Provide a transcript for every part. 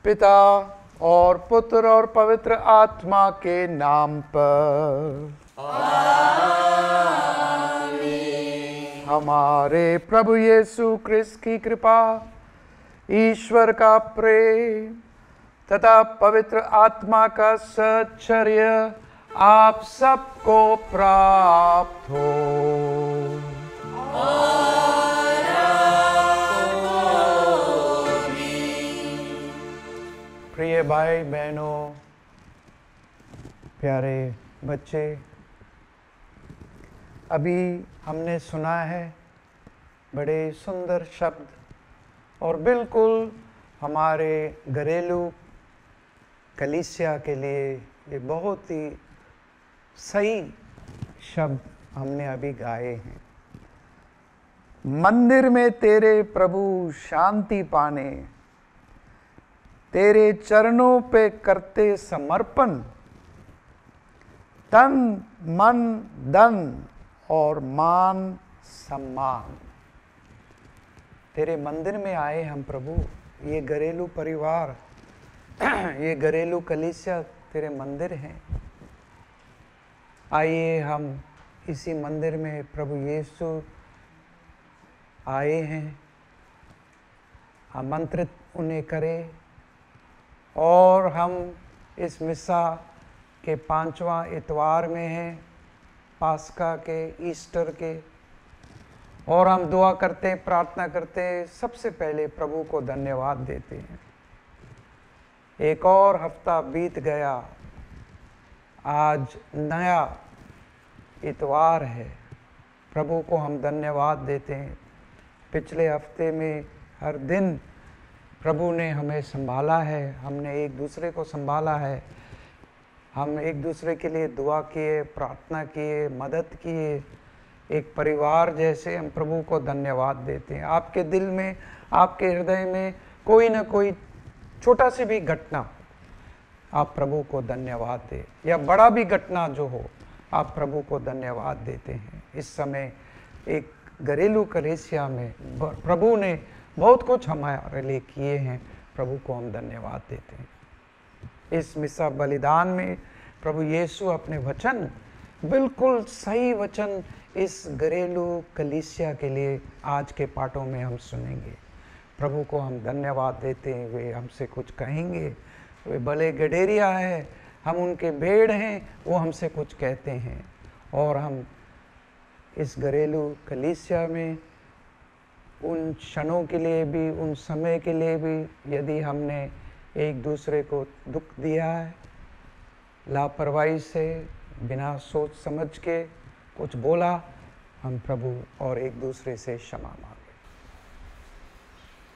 पिता और पुत्र और पवित्र आत्मा के नाम पर आमीन। हमारे प्रभु यीशु क्रिस्त की कृपा, ईश्वर का प्रेम तथा पवित्र आत्मा का साहचर्य आप सबको प्राप्त हो। प्रिय भाई बहनों, प्यारे बच्चे, अभी हमने सुना है बड़े सुंदर शब्द और बिल्कुल हमारे घरेलू कलीसिया के लिए ये बहुत ही सही शब्द हमने अभी गाए हैं। मंदिर में तेरे प्रभु शांति पाने, तेरे चरणों पे करते समर्पण, तन मन धन और मान सम्मान। तेरे मंदिर में आए हम प्रभु, ये घरेलू परिवार, ये घरेलू कलीसिया तेरे मंदिर हैं। आइए हम इसी मंदिर में प्रभु यीशु आए हैं, आमंत्रित उन्हें करें और हम इस मिसा के 5वां इतवार में हैं, पास्का के, ईस्टर के, और हम दुआ करते, प्रार्थना करते, सबसे पहले प्रभु को धन्यवाद देते हैं। एक और हफ्ता बीत गया, आज नया इतवार है। प्रभु को हम धन्यवाद देते हैं। पिछले हफ्ते में हर दिन प्रभु ने हमें संभाला है, हमने एक दूसरे को संभाला है, हम एक दूसरे के लिए दुआ किए, प्रार्थना किए, मदद किए, एक परिवार जैसे हम प्रभु को धन्यवाद देते हैं। आपके दिल में, आपके हृदय में कोई ना कोई छोटा सी भी घटना, आप प्रभु को धन्यवाद दें, या बड़ा भी घटना जो हो, आप प्रभु को धन्यवाद देते हैं। इस समय एक घरेलू कलीसिया में प्रभु ने बहुत कुछ हमारे लिए किए हैं, प्रभु को हम धन्यवाद देते हैं। इस मिसा बलिदान में प्रभु यीशु अपने वचन, बिल्कुल सही वचन इस घरेलू कलीसिया के लिए आज के पाठों में हम सुनेंगे। प्रभु को हम धन्यवाद देते हैं। वे हमसे कुछ कहेंगे, वे भले गडेरिया है, हम उनके भेड़ हैं, वो हमसे कुछ कहते हैं। और हम इस घरेलू कलीसिया में उन क्षणों के लिए भी, उन समय के लिए भी, यदि हमने एक दूसरे को दुख दिया है, लापरवाही से, बिना सोच समझ के कुछ बोला, हम प्रभु और एक दूसरे से क्षमा मांगे।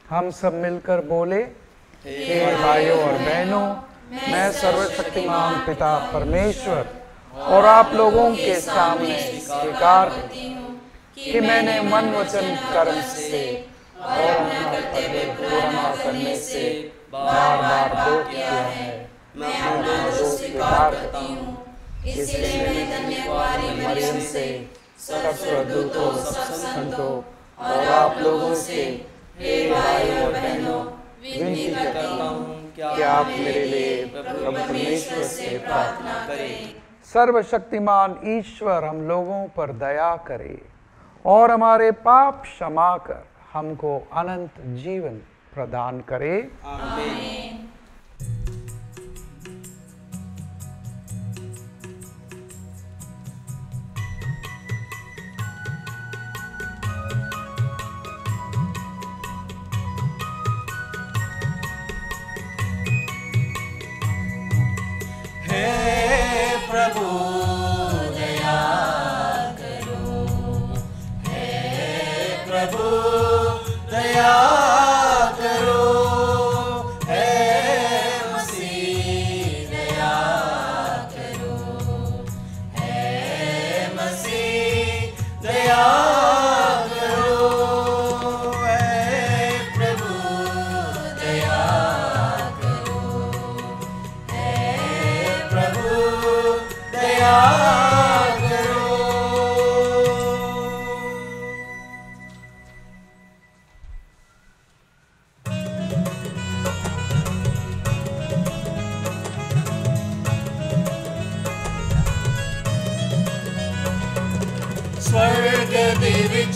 हम सब मिलकर बोले, हे भाइयों और बहनों, मैं सर्वशक्तिमान पिता परमेश्वर और आप लोगों के सामने स्वीकार करती हूँ कि मैंने मन वचन कर्म से और अपना फर्ज पूरा करने से बार बार दोष किया है। मैं अपना दोष स्वीकार करती हूँ। इसलिए मैं धन्यवाद मरियम से, सब स्वर्गदूतों, सब संतों और आप लोगों से, हे भाइयों और बहनों, विनती करता हूँ कि आप मेरे लिए प्रभु परमेश्वर से प्रार्थना करें। सर्वशक्तिमान ईश्वर हम लोगों पर दया करे और हमारे पाप क्षमा कर हमको अनंत जीवन प्रदान करे। आमीन। प्रभु दया करो, हे प्रभु दया करो, हे मसीह दया करो, हे मसीह दया करो, हे प्रभु दया करो, हे प्रभु दया करो।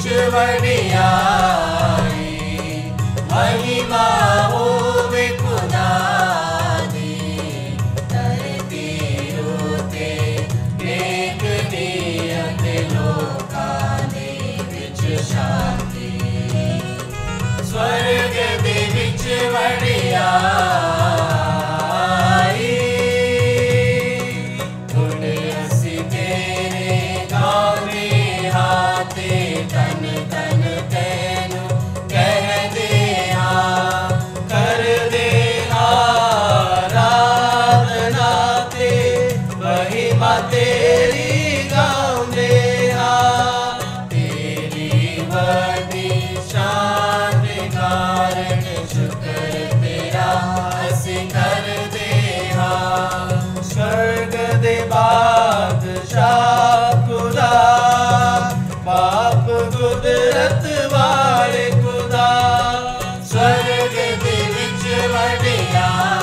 विच वडियाई महिमा होवे खुदा दी धरती उते नेक नियत लोकां दे विच शांति स्वर्ग दे विच वडियाई हुण असी तेरे गावे हाथे तन तन तैनू कह दे कर दे आराधना ते महिमा तेरी गाउंदे तेरी वडी शान कारण शुक्र तेरा असी कर दे स्वर्ग दे बादशाह खुदा बाप कुदरत वाले खुदा स्वर्ग दे विच वडियाई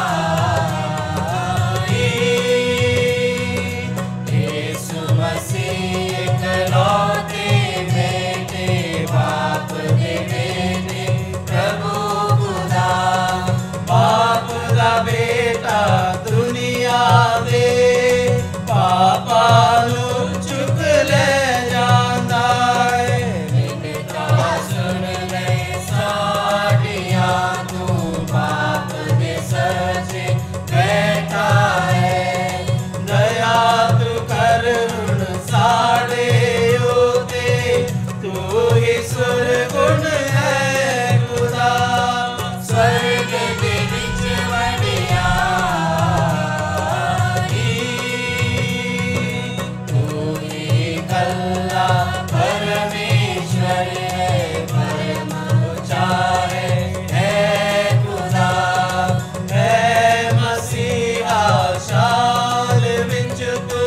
यीशु मसीह इकलौते बेटे बाप दे बेटे प्रभु खुदा बाप दा बेटा दुनिया दे पापा नू चुक ले जांदा है बेटा सुन ले साडिया तू बाप दे सचे बैठा है दया तू कर हुण साडे ओते तू ही सुरगुण है खुदा स्वर्ग दे विच वडियाई तू ही कल्ला परमेश्वर है परम ऊंचा है खुदा है मसीहा शान विच तू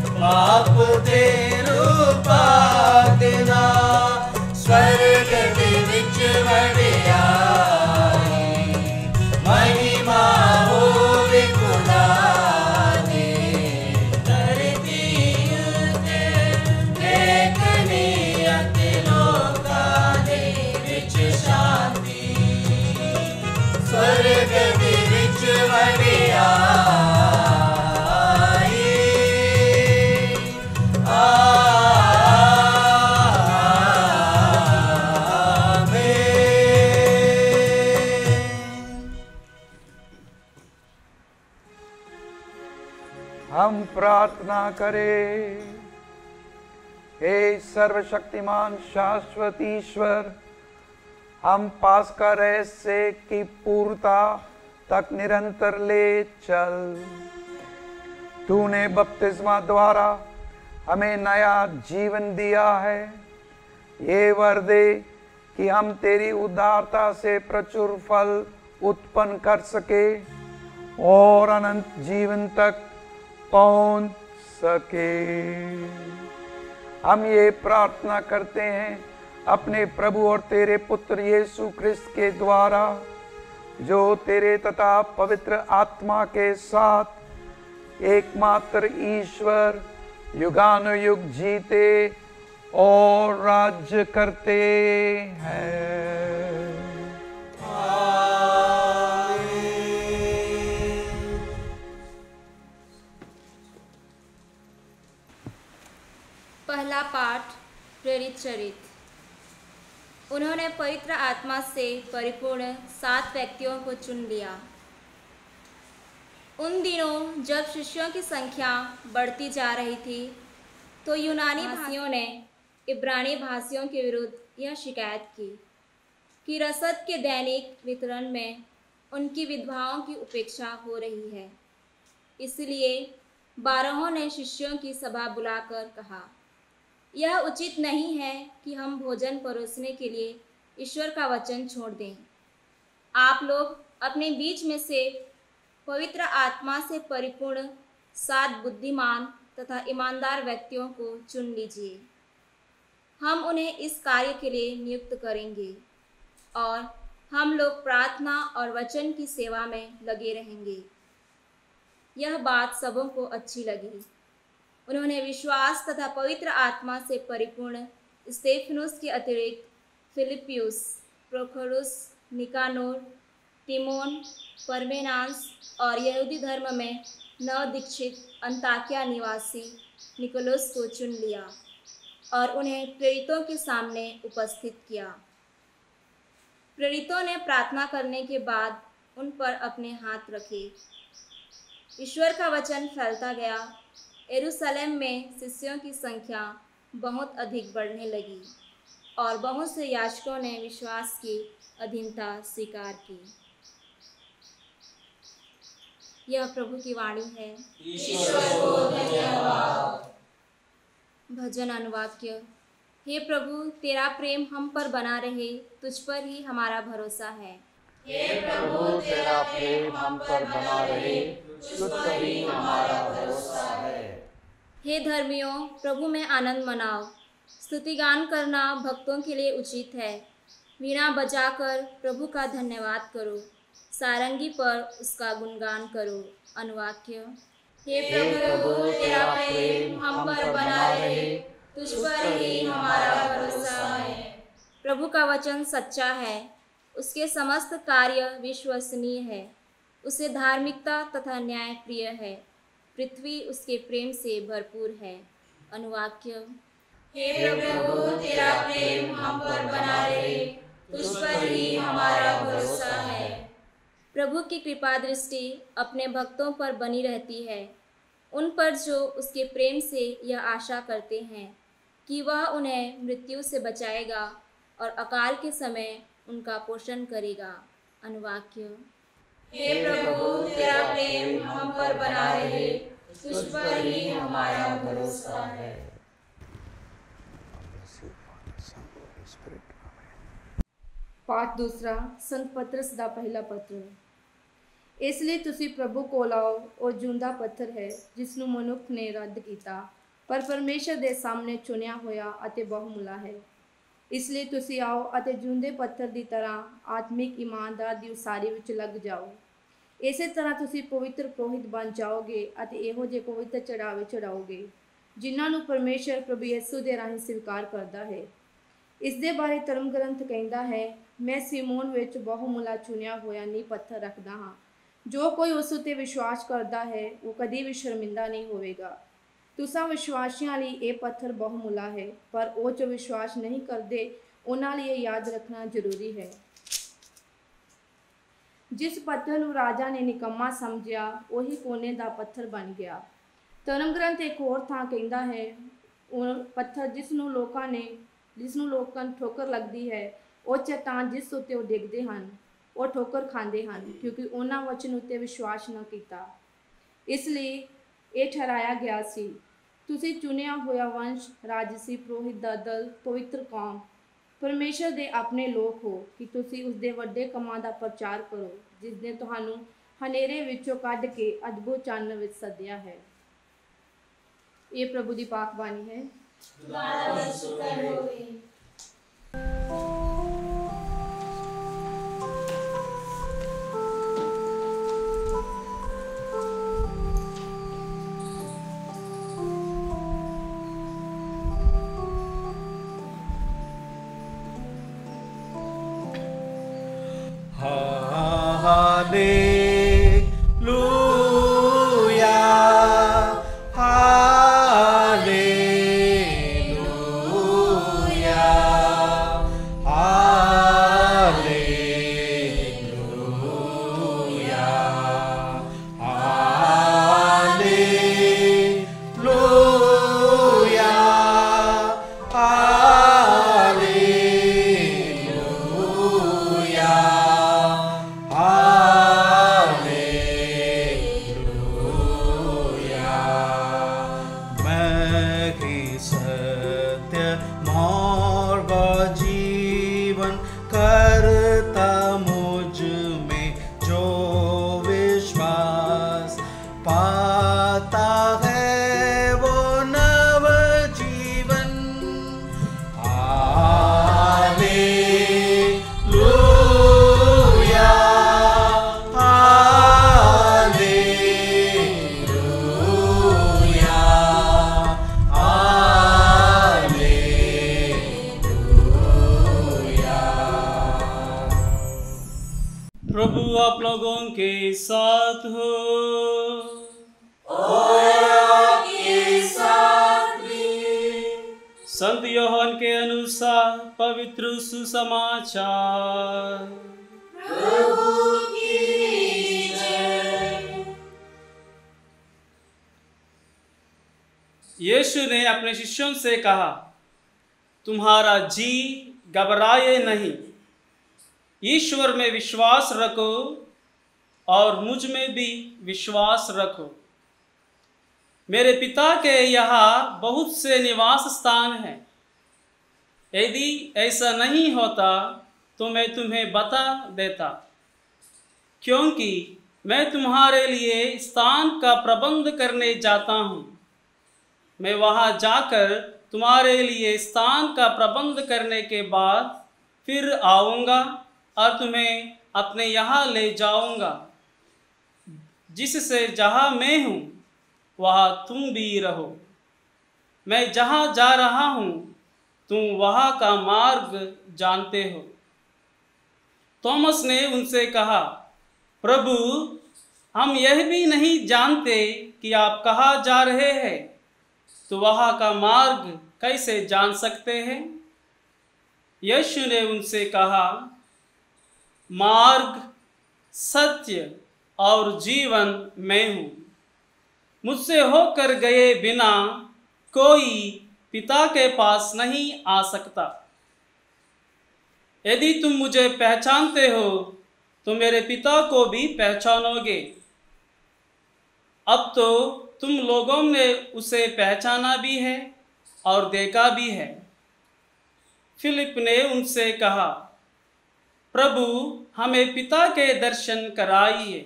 पाप दे रूपा देना स्वर्ग दे विच वडियाई महिमा होवे खुदा दी धरती उते नेक नियत लोकां दे विच शांति स्वर्ग दे विच वडियाई हम प्रार्थना करें। हे सर्वशक्तिमान शाश्वत ईश्वर, हम पास्का रहस्य की पूर्णता तक निरंतर ले चल। तूने बपतिस्मा द्वारा हमें नया जीवन दिया है। ये वर दे कि हम तेरी उदारता से प्रचुर फल उत्पन्न कर सके और अनंत जीवन तक पहुंच सके। हम ये प्रार्थना करते हैं अपने प्रभु और तेरे पुत्र यीशु ख्रिस्त के द्वारा, जो तेरे तथा पवित्र आत्मा के साथ एकमात्र ईश्वर युगानुयुग जीते और राज्य करते हैं। पहला पाठ प्रेरित चरित्र। उन्होंने पवित्र आत्मा से परिपूर्ण 7 व्यक्तियों को चुन लिया। उन दिनों जब शिष्यों की संख्या बढ़ती जा रही थी, तो यूनानी भाषियों ने इब्रानी भाषियों के विरुद्ध यह शिकायत की कि रसद के दैनिक वितरण में उनकी विधवाओं की उपेक्षा हो रही है। इसलिए 12 ने शिष्यों की सभा बुलाकर कहा, यह उचित नहीं है कि हम भोजन परोसने के लिए ईश्वर का वचन छोड़ दें। आप लोग अपने बीच में से पवित्र आत्मा से परिपूर्ण 7 बुद्धिमान तथा ईमानदार व्यक्तियों को चुन लीजिए। हम उन्हें इस कार्य के लिए नियुक्त करेंगे और हम लोग प्रार्थना और वचन की सेवा में लगे रहेंगे। यह बात सबों को अच्छी लगी। उन्होंने विश्वास तथा पवित्र आत्मा से परिपूर्ण स्तेफनुस के अतिरिक्त फिलिपियुस, प्रोखोरुस, निकानोर, तिमोन, परमेनास और यहूदी धर्म में नव दीक्षित अंताकिया निवासी निकोलस को चुन लिया और उन्हें प्रेरितों के सामने उपस्थित किया। प्रेरितों ने प्रार्थना करने के बाद उन पर अपने हाथ रखे। ईश्वर का वचन फैलता गया। यरूशलेम में शिष्यों की संख्या बहुत अधिक बढ़ने लगी और बहुत से याजकों ने विश्वास की अधीनता स्वीकार की। यह प्रभु की वाणी है। ईश्वर को धन्यवाद। भजन अनुवाक्य। हे प्रभु, तेरा प्रेम हम पर बना रहे, तुझ पर ही हमारा भरोसा है। हे प्रभु, तेरा प्रेम हम पर बना रहे, तुझ पर ही हमारा भरोसा है। हे धर्मियों, प्रभु में आनंद मनाओ। स्तुतिगान करना भक्तों के लिए उचित है। वीणा बजाकर प्रभु का धन्यवाद करो, सारंगी पर उसका गुणगान करो। अनुवाक्य। हे प्रभु, तेरा प्रेम हम पर बना रहे, तुझ पर ही हमारा भरोसा है। प्रभु का वचन सच्चा है, उसके समस्त कार्य विश्वसनीय है। उसे धार्मिकता तथा न्याय प्रिय है। पृथ्वी उसके प्रेम से भरपूर है। अनुवाक्य। हे प्रभु, तेरा प्रेम हम पर बना रहे, तुझ पर ही हमारा भरोसा है। प्रभु की कृपा दृष्टि अपने भक्तों पर बनी रहती है, उन पर जो उसके प्रेम से यह आशा करते हैं कि वह उन्हें मृत्यु से बचाएगा और अकाल के समय उनका पोषण करेगा। अनुवाक्य। हे प्रभु, तेरा प्रेम हम पर बना रहे, तुझ पर ही हमारा भरोसा है। पाठ दूसरा। संत पतरस दा पहला पत्र। इसलिए तुसी प्रभु कोल आओ, और जिंदा पत्थर है जिस ਨੂੰ ਮਨੁੱਖ ਨੇ ਰੱਦ ਕੀਤਾ, ਪਰ ਪਰਮੇਸ਼ਰ ਦੇ ਸਾਹਮਣੇ ਚੁਣਿਆ ਹੋਇਆ ਅਤੇ ਬਹੁਮੁੱਲਾ ਹੈ। ਇਸ ਲਈ ਤੁਸੀਂ ਆਓ ਅਤੇ ਜਿਉਂਦੇ ਪੱਥਰ ਦੀ ਤਰ੍ਹਾਂ ਆਤਮਿਕ ਇਮਾਨਦਾਰ ਦੀ ਉਸਾਰੀ ਵਿੱਚ ਲੱਗ ਜਾਓ। ਇਸੇ ਤਰ੍ਹਾਂ ਤੁਸੀਂ ਪਵਿੱਤਰ ਪੁਰੋਹਿਤ ਬਣ ਜਾਓਗੇ ਅਤੇ ਇਹੋ ਜਿਹੇ ਪਵਿੱਤਰ ਚੜਾਵੇ ਚੜਾਓਗੇ ਜਿਨ੍ਹਾਂ ਨੂੰ ਪਰਮੇਸ਼ਰ ਪ੍ਰਭੂ ਯਿਸੂ ਦੇ ਰਾਹੀਂ ਸਵੀਕਾਰ ਕਰਦਾ ਹੈ। ਇਸ ਦੇ ਬਾਰੇ ਧਰਮ ਗ੍ਰੰਥ ਕਹਿੰਦਾ ਹੈ, ਮੈਂ ਸਿਮੋਨ ਵਿੱਚ ਬਹੁਮੁੱਲਾ ਚੁਣਿਆ ਹੋਇਆ ਨੀਂਹ ਪੱਥਰ ਰੱਖਦਾ ਹਾਂ। ਜੋ ਕੋਈ ਉਸ ਉੱਤੇ ਵਿਸ਼ਵਾਸ ਕਰਦਾ ਹੈ ਉਹ ਕਦੀ ਵੀ ਸ਼ਰਮਿੰਦਾ ਨਹੀਂ ਹੋਵੇਗਾ। ਤੁਸਾਂ ਵਿਸ਼ਵਾਸੀਆਂ ਲਈ ਇਹ ਪੱਥਰ ਬਹੁਮੁੱਲਾ ਹੈ, ਪਰ ਉਹ ਜੋ ਵਿਸ਼ਵਾਸ ਨਹੀਂ ਕਰਦੇ ਉਹਨਾਂ ਲਈ ਇਹ ਯਾਦ ਰੱਖਣਾ ਜ਼ਰੂਰੀ ਹੈ। ਜਿਸ ਪੱਥਰ ਨੂੰ ਰਾਜਾ ਨੇ ਨਿਕੰਮਾ ਸਮਝਿਆ ਉਹੀ ਕੋਨੇ ਦਾ ਪੱਥਰ ਬਣ ਗਿਆ। ਧਰਮ ਗ੍ਰੰਥ ਇੱਕ ਹੋਰ ਥਾਂ ਕਹਿੰਦਾ ਹੈ, ਉਹ ਪੱਥਰ ਜਿਸ ਨੂੰ ਲੋਕਾਂ ਨੂੰ ਠੋਕਰ ਲੱਗਦੀ ਹੈ, ਉਹ ਚਟਾਨ ਜਿਸ ਉੱਤੇ ਉਹ ਡਿੱਗਦੇ ਹਨ ਉਹ ਠੋਕਰ ਖਾਂਦੇ ਹਨ, ਕਿਉਂਕਿ ਉਹਨਾਂ ਵਚਨ ਉੱਤੇ ਵਿਸ਼ਵਾਸ ਨਾ ਕੀਤਾ। ਇਸ ਲਈ ਇਹ ਠਹਿਰਾਇਆ ਗਿਆ ਸੀ, ਤੁਸੀਂ ਚੁਣਿਆ ਹੋਇਆ ਵੰਸ਼, ਰਾਜਸੀ ਪੁਰੋਹਿਤ ਦਾ ਦਲ, ਪਵਿੱਤਰ ਕੌਮ, ਪਰਮੇਸ਼ਰ ਦੇ ਆਪਣੇ ਲੋਕ ਹੋ ਕਿ ਤੁਸੀਂ ਉਸਦੇ ਵੱਡੇ ਕੰਮਾਂ ਦਾ ਪ੍ਰਚਾਰ ਕਰੋ, ਜਿਸ ਨੇ ਤੁਹਾਨੂੰ ਹਨੇਰੇ ਵਿੱਚੋਂ ਕੱਢ ਕੇ ਅਦਭੁਤ ਚਾਨਣ ਵਿੱਚ ਸੱਦਿਆ ਹੈ। ਇਹ ਪ੍ਰਭੂ ਦੀ ਪਾਕ ਬਾਣੀ ਹੈ। के साथ हो। और आपके साथ भी। संत योहन के अनुसार पवित्र सुसमाचार। प्रभु की जय। यीशु ने अपने शिष्यों से कहा, तुम्हारा जी घबराए नहीं, ईश्वर में विश्वास रखो और मुझ में भी विश्वास रखो। मेरे पिता के यहाँ बहुत से निवास स्थान हैं। यदि ऐसा नहीं होता तो मैं तुम्हें बता देता, क्योंकि मैं तुम्हारे लिए स्थान का प्रबंध करने जाता हूँ। मैं वहाँ जाकर तुम्हारे लिए स्थान का प्रबंध करने के बाद फिर आऊँगा और तुम्हें अपने यहाँ ले जाऊँगा, जिससे जहाँ मैं हूँ वहाँ तुम भी रहो। मैं जहाँ जा रहा हूँ तुम वहाँ का मार्ग जानते हो। थॉमस ने उनसे कहा, प्रभु, हम यह भी नहीं जानते कि आप कहाँ जा रहे हैं, तो वहाँ का मार्ग कैसे जान सकते हैं? यीशु ने उनसे कहा, मार्ग, सत्य और जीवन मैं हूँ। मुझसे होकर गए बिना कोई पिता के पास नहीं आ सकता। यदि तुम मुझे पहचानते हो तो मेरे पिता को भी पहचानोगे। अब तो तुम लोगों ने उसे पहचाना भी है और देखा भी है। फिलिप ने उनसे कहा, प्रभु, हमें पिता के दर्शन कराइए,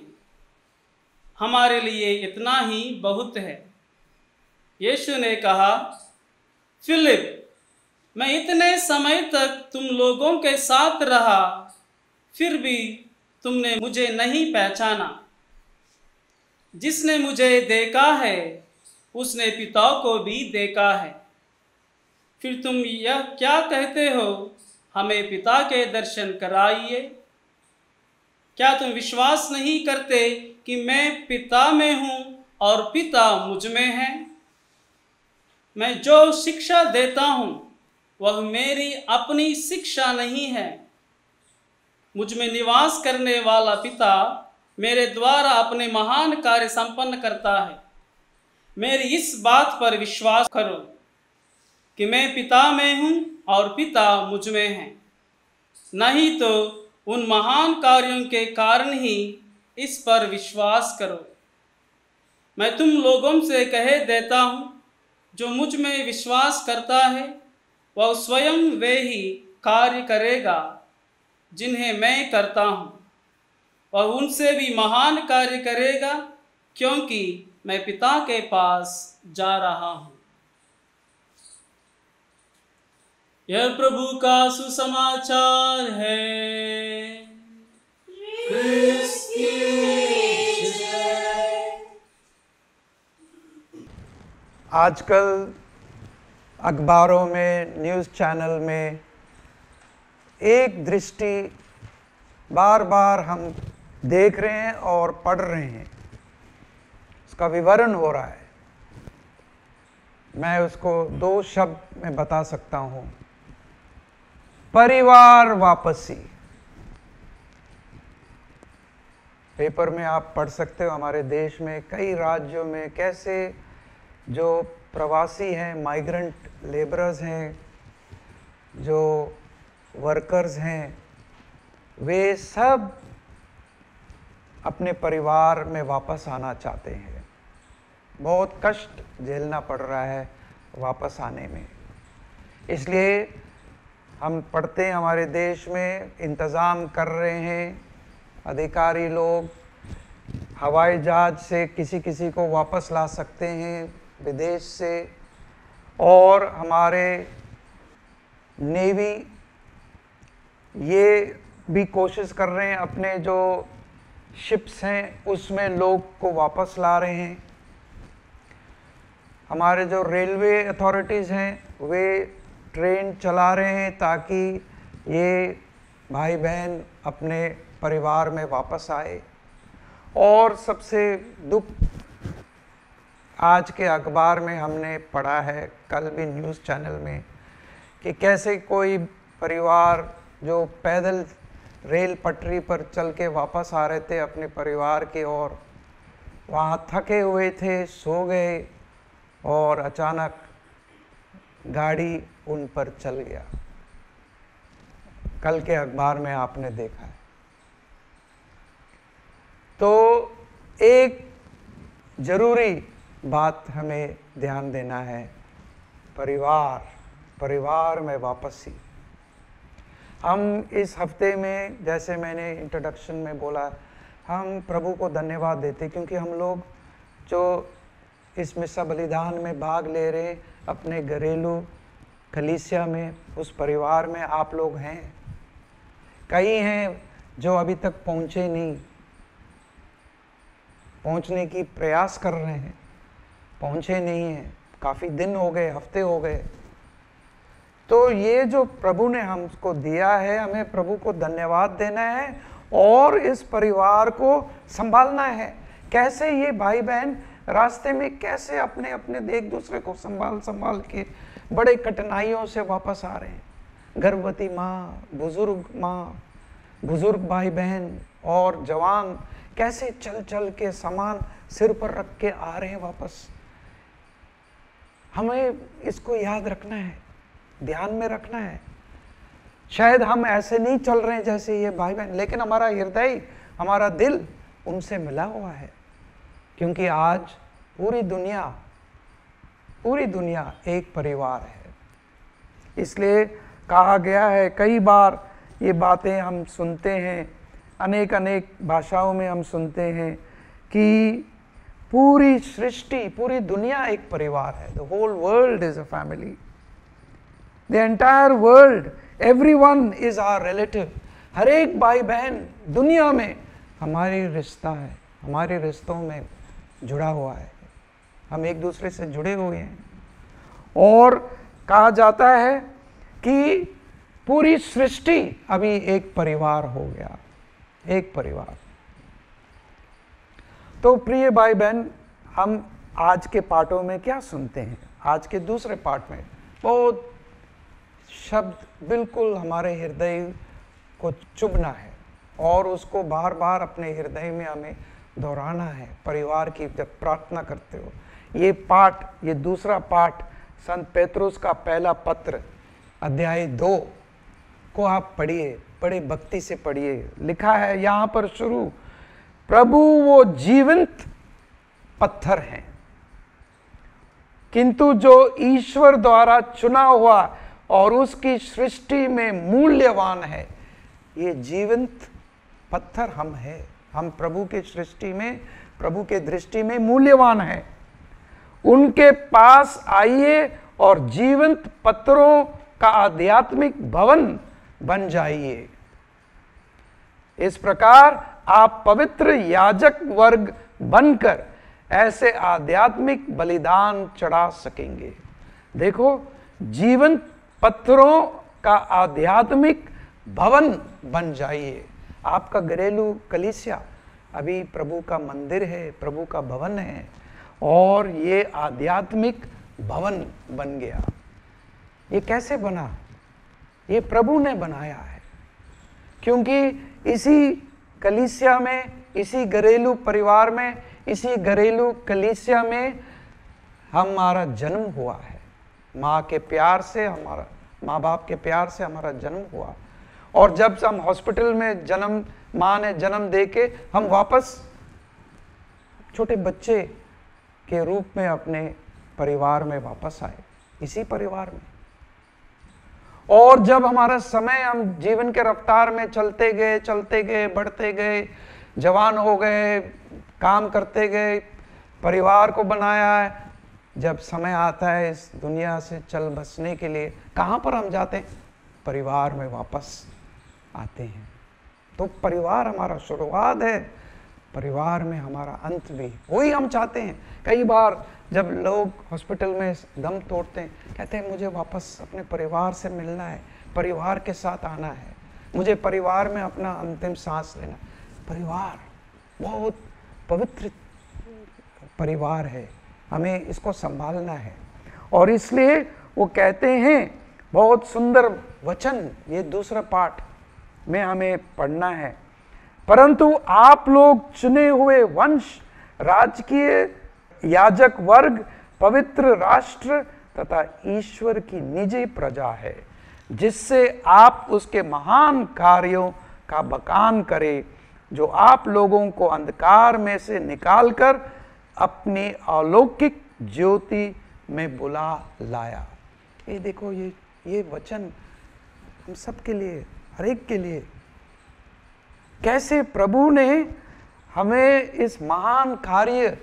हमारे लिए इतना ही बहुत है। यीशु ने कहा, फिलिप, मैं इतने समय तक तुम लोगों के साथ रहा, फिर भी तुमने मुझे नहीं पहचाना। जिसने मुझे देखा है उसने पिता को भी देखा है। फिर तुम यह क्या कहते हो, हमें पिता के दर्शन कराइए? क्या तुम विश्वास नहीं करते कि मैं पिता में हूँ और पिता मुझ में है? मैं जो शिक्षा देता हूँ वह मेरी अपनी शिक्षा नहीं है। मुझ में निवास करने वाला पिता मेरे द्वारा अपने महान कार्य संपन्न करता है। मेरी इस बात पर विश्वास करो कि मैं पिता में हूँ और पिता मुझ में है, नहीं तो उन महान कार्यों के कारण ही इस पर विश्वास करो। मैं तुम लोगों से कह देता हूँ, जो मुझ में विश्वास करता है वह स्वयं वे ही कार्य करेगा जिन्हें मैं करता हूँ, और उनसे भी महान कार्य करेगा, क्योंकि मैं पिता के पास जा रहा हूँ। यह प्रभु का सुसमाचार है। आजकल अखबारों में, न्यूज़ चैनल में एक दृष्टि बार बार हम देख रहे हैं और पढ़ रहे हैं, उसका विवरण हो रहा है। मैं उसको 2 शब्द में बता सकता हूँ, परिवार वापसी। पेपर में आप पढ़ सकते हो, हमारे देश में कई राज्यों में कैसे जो प्रवासी हैं, माइग्रेंट लेबरर्स हैं, जो वर्कर्स हैं, वे सब अपने परिवार में वापस आना चाहते हैं। बहुत कष्ट झेलना पड़ रहा है वापस आने में। इसलिए हम पढ़ते हैं हमारे देश में इंतज़ाम कर रहे हैं अधिकारी लोग, हवाई जहाज़ से किसी किसी को वापस ला सकते हैं विदेश से, और हमारे नेवी ये भी कोशिश कर रहे हैं अपने जो शिप्स हैं उसमें लोग को वापस ला रहे हैं। हमारे जो रेलवे अथॉरिटीज़ हैं वे ट्रेन चला रहे हैं ताकि ये भाई बहन अपने परिवार में वापस आए। और सबसे दुख, आज के अखबार में हमने पढ़ा है, कल भी न्यूज़ चैनल में, कि कैसे कोई परिवार जो पैदल रेल पटरी पर चल के वापस आ रहे थे अपने परिवार की ओर, वहाँ थके हुए थे, सो गए और अचानक गाड़ी उन पर चल गया। कल के अखबार में आपने देखा है। तो एक जरूरी बात हमें ध्यान देना है, परिवार में वापसी। हम इस हफ्ते में, जैसे मैंने इंट्रोडक्शन में बोला, हम प्रभु को धन्यवाद देते क्योंकि हम लोग जो इस मिस्सा बलिदान में भाग ले रहे, अपने घरेलू कलीसिया में, उस परिवार में आप लोग हैं। कई हैं जो अभी तक पहुँचे नहीं, पहुँचने की प्रयास कर रहे हैं, पहुँचे नहीं हैं, काफ़ी दिन हो गए, हफ्ते हो गए। तो ये जो प्रभु ने हमको दिया है, हमें प्रभु को धन्यवाद देना है और इस परिवार को संभालना है। कैसे ये भाई बहन रास्ते में कैसे अपने अपने एक दूसरे को संभाल के बड़े कठिनाइयों से वापस आ रहे हैं। गर्भवती माँ, बुजुर्ग भाई बहन और जवान कैसे चल चल के सामान सिर पर रख के आ रहे हैं वापस। हमें इसको याद रखना है, ध्यान में रखना है। शायद हम ऐसे नहीं चल रहे हैं जैसे ये भाई बहन, लेकिन हमारा हृदय, हमारा दिल उनसे मिला हुआ है, क्योंकि आज पूरी दुनिया एक परिवार है। इसलिए कहा गया है, कई बार ये बातें हम सुनते हैं, अनेक भाषाओं में हम सुनते हैं कि पूरी सृष्टि, पूरी दुनिया एक परिवार है। The whole world is a family. The entire world, everyone is our relative. हर एक भाई बहन दुनिया में हमारी रिश्ता है, हमारे रिश्तों में जुड़ा हुआ है, हम एक दूसरे से जुड़े हुए हैं। और कहा जाता है कि पूरी सृष्टि अभी एक परिवार हो गया, एक परिवार। तो प्रिय भाई बहन, हम आज के पाठों में क्या सुनते हैं? आज के दूसरे पाठ में बहुत शब्द बिल्कुल हमारे हृदय को चुभना है और उसको बार बार अपने हृदय में हमें दोहराना है। परिवार की जब प्रार्थना करते हो, ये पाठ, ये दूसरा पाठ संत पेत्रुस का पहला पत्र अध्याय 2 को आप पढ़िए, बड़े भक्ति से पढ़िए। लिखा है यहाँ पर शुरू, प्रभु वो जीवंत पत्थर हैं, किंतु जो ईश्वर द्वारा चुना हुआ और उसकी सृष्टि में मूल्यवान है। ये जीवंत पत्थर हम हैं, हम प्रभु की सृष्टि में, प्रभु के दृष्टि में मूल्यवान है। उनके पास आइए और जीवंत पत्थरों का आध्यात्मिक भवन बन जाइए। इस प्रकार आप पवित्र याजक वर्ग बनकर ऐसे आध्यात्मिक बलिदान चढ़ा सकेंगे। देखो, जीवंत पत्थरों का आध्यात्मिक भवन बन जाइए। आपका घरेलू कलीसिया अभी प्रभु का मंदिर है, प्रभु का भवन है, और ये आध्यात्मिक भवन बन गया। ये कैसे बना? ये प्रभु ने बनाया है, क्योंकि इसी कलीसिया में, इसी घरेलू परिवार में, इसी घरेलू कलीसिया में हमारा जन्म हुआ है। माँ के प्यार से, हमारा माँ बाप के प्यार से हमारा जन्म हुआ, और जब हम हॉस्पिटल में जन्म, माँ ने जन्म दे के हम वापस छोटे बच्चे के रूप में अपने परिवार में वापस आए, इसी परिवार में। और जब हमारा समय, हम जीवन के रफ्तार में चलते गए, बढ़ते गए, जवान हो गए, काम करते गए, परिवार को बनाया है, जब समय आता है इस दुनिया से चल बसने के लिए, कहाँ पर हम जाते हैं? परिवार में वापस आते हैं। तो परिवार हमारा शुरुआत है, परिवार में हमारा अंत भी वही हम चाहते हैं। कई बार जब लोग हॉस्पिटल में दम तोड़ते हैं, कहते हैं मुझे वापस अपने परिवार से मिलना है, परिवार के साथ आना है, मुझे परिवार में अपना अंतिम सांस लेना। परिवार बहुत पवित्र परिवार है, हमें इसको संभालना है। और इसलिए वो कहते हैं, बहुत सुंदर वचन, ये दूसरा पाठ में हमें पढ़ना है, परंतु आप लोग चुने हुए वंश, राजकीय याजक वर्ग, पवित्र राष्ट्र तथा ईश्वर की निजी प्रजा है, जिससे आप उसके महान कार्यों का बखान करें, जो आप लोगों को अंधकार में से निकालकर अपनी अलौकिक ज्योति में बुला लाया। ये देखो, ये वचन हम सब के लिए, हर एक के लिए, कैसे प्रभु ने हमें इस महान कार्य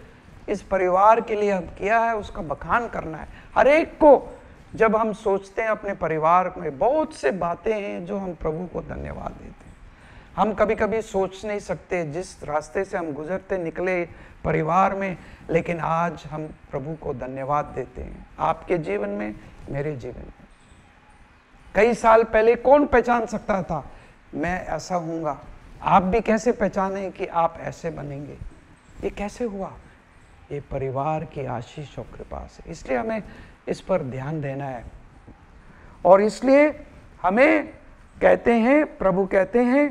इस परिवार के लिए हम किया है, उसका बखान करना है। हर एक को जब हम सोचते हैं अपने परिवार में, बहुत से बातें हैं जो हम प्रभु को धन्यवाद देते हैं। हम कभी कभी सोच नहीं सकते जिस रास्ते से हम गुजरते निकले परिवार में, लेकिन आज हम प्रभु को धन्यवाद देते हैं। आपके जीवन में, मेरे जीवन में, कई साल पहले कौन पहचान सकता था मैं ऐसा हूँगा? आप भी कैसे पहचाने कि आप ऐसे बनेंगे? ये कैसे हुआ? ये परिवार की आशीष और कृपा से। इसलिए हमें इस पर ध्यान देना है। और इसलिए हमें कहते हैं, प्रभु कहते हैं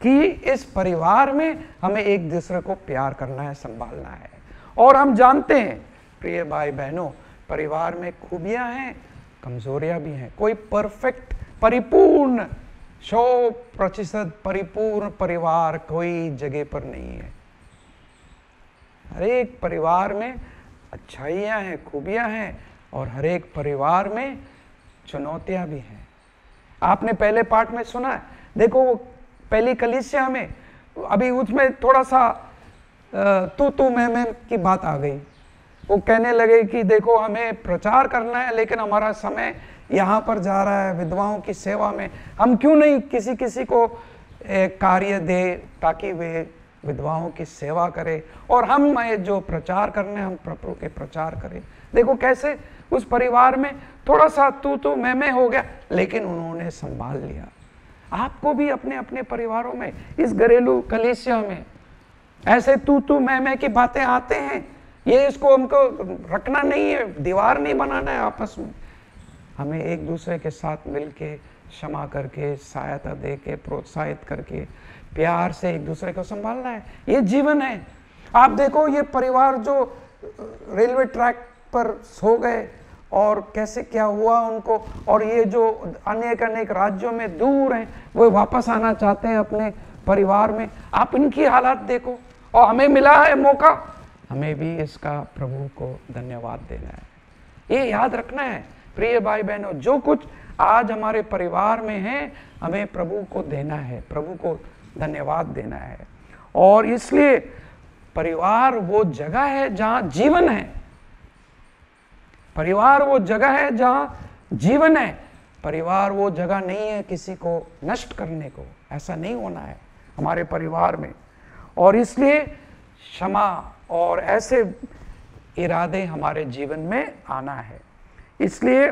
कि इस परिवार में हमें एक दूसरे को प्यार करना है, संभालना है। और हम जानते हैं प्रिय भाई बहनों, परिवार में खूबियां हैं, कमजोरियां भी हैं। कोई परफेक्ट, परिपूर्ण, 100% परिपूर्ण परिवार कोई जगह पर नहीं है। हर एक परिवार में अच्छाइयाँ हैं, खूबियाँ हैं, और हर एक परिवार में चुनौतियाँ भी हैं। आपने पहले पाठ में सुना है, देखो वो पहली कलीसिया में, अभी उसमें थोड़ा सा तू मैं की बात आ गई। वो कहने लगे कि देखो हमें प्रचार करना है, लेकिन हमारा समय यहाँ पर जा रहा है विधवाओं की सेवा में, हम क्यों नहीं किसी को कार्य दे ताकि वे विधवाओं की सेवा करें, और हम जो प्रचार करने हम प्रभु के प्रचार करें। देखो कैसे उस परिवार में थोड़ा सा तू मैं हो गया, लेकिन उन्होंने संभाल लिया। आपको भी अपने अपने परिवारों में, इस घरेलू कलीसिया में ऐसे तू मैं की बातें आते हैं। ये इसको हमको रखना नहीं है, दीवार नहीं बनाना है आपस में। हमें एक दूसरे के साथ मिलके, क्षमा करके, सहायता दे के, प्रोत्साहित करके, प्यार से एक दूसरे को संभालना है। ये जीवन है। आप देखो ये परिवार जो रेलवे ट्रैक पर सो गए और कैसे क्या हुआ उनको, और ये जो अनेक राज्यों में दूर हैं, वो वापस आना चाहते हैं अपने परिवार में। आप इनकी हालात देखो, और हमें मिला है मौका, हमें भी इसका प्रभु को धन्यवाद देना है। ये याद रखना है प्रिय भाई बहनों, जो कुछ आज हमारे परिवार में है, हमें प्रभु को देना है, प्रभु को धन्यवाद देना है। और इसलिए परिवार वो जगह है जहां जीवन है। परिवार वो जगह है जहां जीवन है। परिवार वो जगह नहीं है किसी को नष्ट करने को, ऐसा नहीं होना है हमारे परिवार में। और इसलिए क्षमा और ऐसे इरादे हमारे जीवन में आना है। इसलिए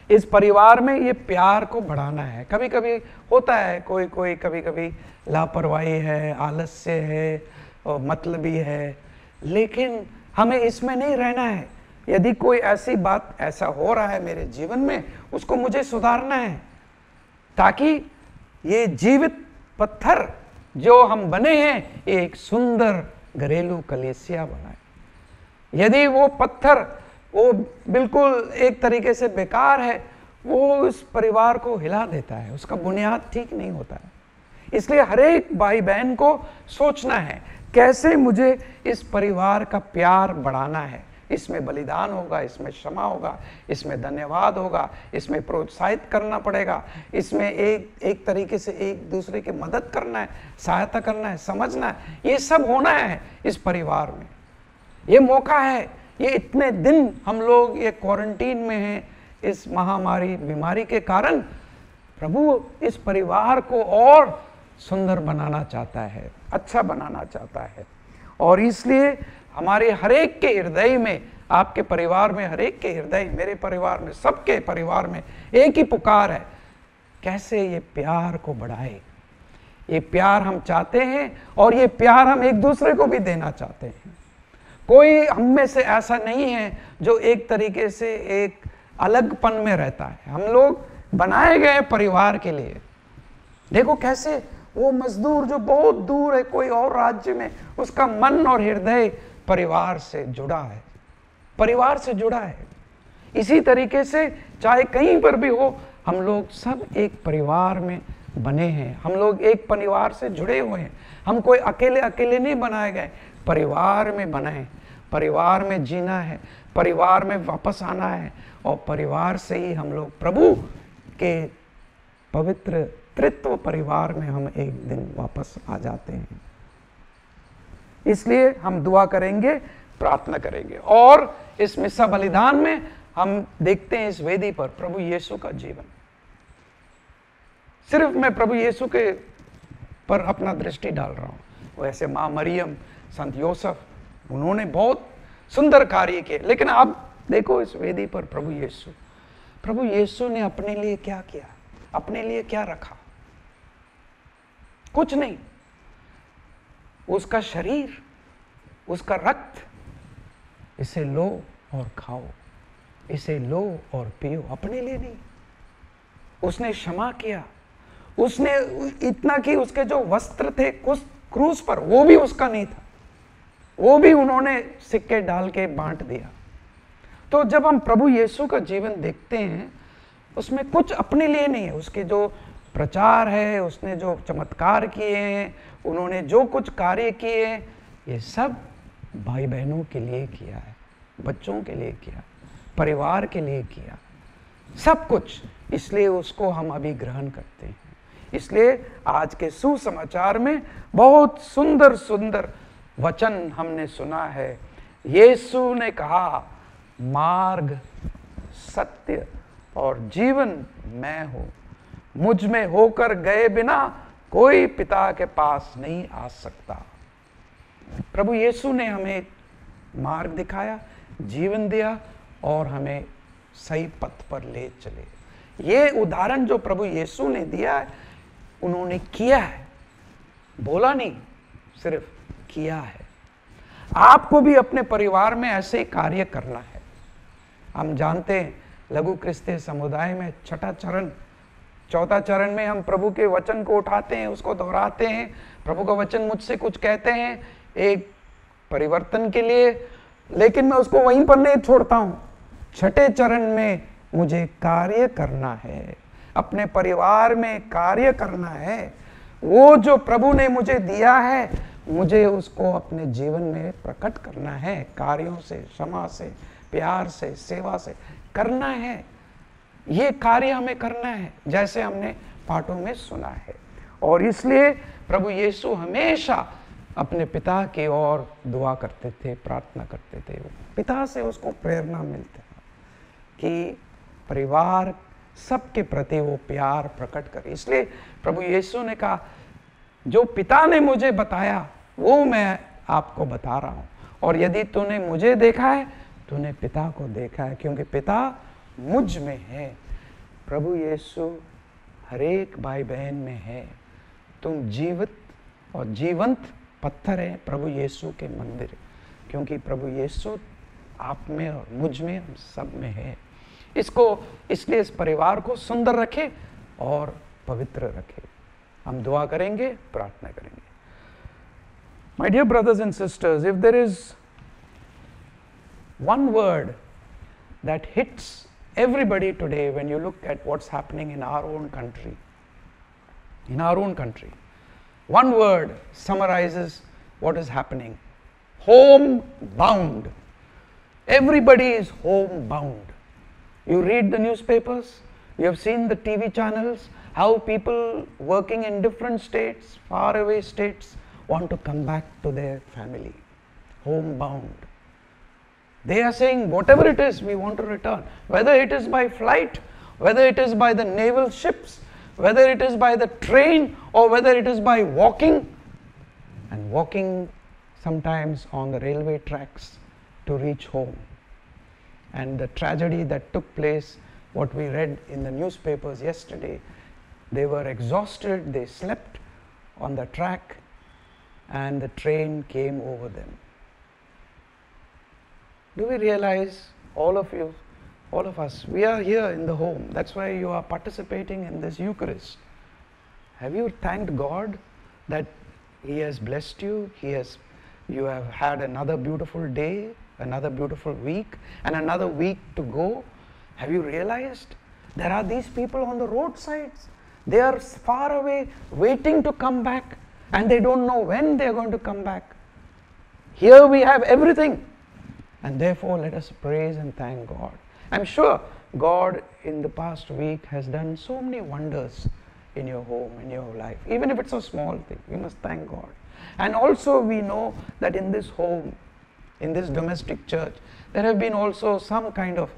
इस परिवार में ये प्यार को बढ़ाना है। कभी कभी होता है, कोई कभी लापरवाही है, आलस्य है, और मतलबी है, लेकिन हमें इसमें नहीं रहना है। यदि कोई ऐसी बात, ऐसा हो रहा है मेरे जीवन में, उसको मुझे सुधारना है, ताकि ये जीवित पत्थर जो हम बने हैं, एक सुंदर घरेलू कलीसिया बनाए। यदि वो पत्थर वो बिल्कुल एक तरीके से बेकार है, वो उस परिवार को हिला देता है, उसका बुनियाद ठीक नहीं होता है। इसलिए हर एक भाई बहन को सोचना है, कैसे मुझे इस परिवार का प्यार बढ़ाना है। इसमें बलिदान होगा, इसमें क्षमा होगा, इसमें धन्यवाद होगा, इसमें प्रोत्साहित करना पड़ेगा, इसमें एक तरीके से एक दूसरे की मदद करना है, सहायता करना है, समझना है। ये सब होना है इस परिवार में। ये मौका है। ये इतने दिन हम लोग ये क्वारंटीन में हैं इस महामारी बीमारी के कारण, प्रभु इस परिवार को और सुंदर बनाना चाहता है, अच्छा बनाना चाहता है। और इसलिए हमारे हरेक के हृदय में, आपके परिवार में हरेक के हृदय, मेरे परिवार में, सबके परिवार में एक ही पुकार है, कैसे ये प्यार को बढ़ाए, ये प्यार हम चाहते हैं और ये प्यार हम एक दूसरे को भी देना चाहते हैं। कोई हम में से ऐसा नहीं है जो एक तरीके से एक अलगपन में रहता है। हम लोग बनाए गए परिवार के लिए। देखो कैसे वो मजदूर जो बहुत दूर है कोई और राज्य में, उसका मन और हृदय परिवार से जुड़ा है, परिवार से जुड़ा है। इसी तरीके से चाहे कहीं पर भी हो, हम लोग सब एक परिवार में बने हैं, हम लोग एक परिवार से जुड़े हुए हैं। हम कोई अकेले अकेले नहीं बनाए गए, परिवार में बने, परिवार में जीना है, परिवार में वापस आना है और परिवार से ही हम लोग प्रभु के पवित्र त्रित्व परिवार में हम एक दिन वापस आ जाते हैं। इसलिए हम दुआ करेंगे, प्रार्थना करेंगे और इस मिस्सा बलिदान में हम देखते हैं इस वेदी पर प्रभु यीशु का जीवन। सिर्फ मैं प्रभु यीशु के पर अपना दृष्टि डाल रहा हूं। वैसे माँ मरियम, संत योसेफ, उन्होंने बहुत सुंदर कार्य किए, लेकिन अब देखो इस वेदी पर प्रभु यीशु ने अपने लिए क्या किया, अपने लिए क्या रखा? कुछ नहीं। उसका शरीर, उसका रक्त, इसे लो और खाओ, इसे लो और पियो। अपने लिए नहीं। उसने क्षमा किया, उसने इतना कि उसके जो वस्त्र थे क्रूस पर, वो भी उसका नहीं था, वो भी उन्होंने सिक्के डाल के बांट दिया। तो जब हम प्रभु यीशु का जीवन देखते हैं, उसमें कुछ अपने लिए नहीं है। उसके जो प्रचार है, उसने जो चमत्कार किए हैं, उन्होंने जो कुछ कार्य किए हैं, ये सब भाई बहनों के लिए किया है, बच्चों के लिए किया, परिवार के लिए किया, सब कुछ। इसलिए उसको हम अभी ग्रहण करते हैं। इसलिए आज के सुसमाचार में बहुत सुंदर सुंदर वचन हमने सुना है। यीशु ने कहा, मार्ग, सत्य और जीवन मैं हूं, मुझ में होकर गए बिना कोई पिता के पास नहीं आ सकता। प्रभु यीशु ने हमें मार्ग दिखाया, जीवन दिया और हमें सही पथ पर ले चले। ये उदाहरण जो प्रभु यीशु ने दिया है, उन्होंने किया है, बोला नहीं, सिर्फ किया है। आपको भी अपने परिवार में ऐसे कार्य करना है। हम जानते हैं लघु क्रिस्तीय समुदाय में छठा चरण, चौथा चरण में हम प्रभु के वचन को उठाते हैं, उसको दोहराते हैं। प्रभु का वचन मुझसे कुछ कहते हैं एक परिवर्तन के लिए, लेकिन मैं उसको वहीं पर नहीं छोड़ता हूं। छठे चरण में मुझे कार्य करना है, अपने परिवार में कार्य करना है। वो जो प्रभु ने मुझे दिया है, मुझे उसको अपने जीवन में प्रकट करना है, कार्यों से, क्षमा से, प्यार से, सेवा से करना है। ये कार्य हमें करना है, जैसे हमने पाठों में सुना है। और इसलिए प्रभु यीशु हमेशा अपने पिता की ओर दुआ करते थे, प्रार्थना करते थे। पिता से उसको प्रेरणा मिलती है कि परिवार सबके प्रति वो प्यार प्रकट करे। इसलिए प्रभु यीशु ने कहा, जो पिता ने मुझे बताया वो मैं आपको बता रहा हूं, और यदि तूने मुझे देखा है, तूने पिता को देखा है, क्योंकि पिता मुझ में है। प्रभु यीशु हर एक भाई बहन में है। तुम जीवित और जीवंत पत्थर है प्रभु यीशु के मंदिर, क्योंकि प्रभु यीशु आप में और मुझ में, हम सब में है। इसलिए इस परिवार को सुंदर रखे और पवित्र रखे। हम दुआ करेंगे, प्रार्थना करेंगे। My dear brothers and sisters, if there is one word that hits everybody today when you look at what's happening in our own country, one word summarizes what is happening: homebound. Everybody is homebound. You read the newspapers, you have seen the TV channels, how people working in different states, faraway states, want to come back to their family, homebound. They are saying, whatever it is, we want to return. Whether it is by flight, whether it is by the naval ships, whether it is by the train, or whether it is by walking, and walking sometimes on the railway tracks to reach home. And the tragedy that took place, what we read in the newspapers yesterday, they were exhausted, they slept on the track and the train came over them. Do we realize, all of you, all of us, we are here in the home. That's why you are participating in this Eucharist. Have you thanked God that He has blessed you? You have had another beautiful day, another beautiful week, and another week to go. Have you realized there are these people on the roadsides? They are far away waiting to come back, and they don't know when they are going to come back. Here we have everything, and therefore let us praise and thank God. I'm sure God in the past week has done so many wonders in your home, in your life. Even if it's a small thing, we must thank God. And also we know that in this home, in this domestic church, there have been also some kind of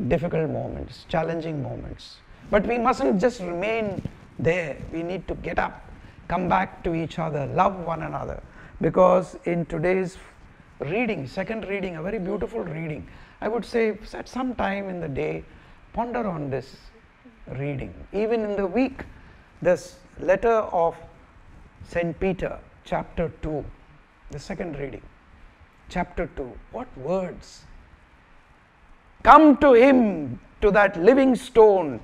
difficult moments, challenging moments. But we mustn't just remain there. We need to get up, come back to each other, love one another. Because in today's reading, second reading, a very beautiful reading, I would say at some time in the day, ponder on this reading. Even in the week, this letter of St. Peter, chapter 2, the second reading, chapter 2, what words? Come to Him, to that living stone,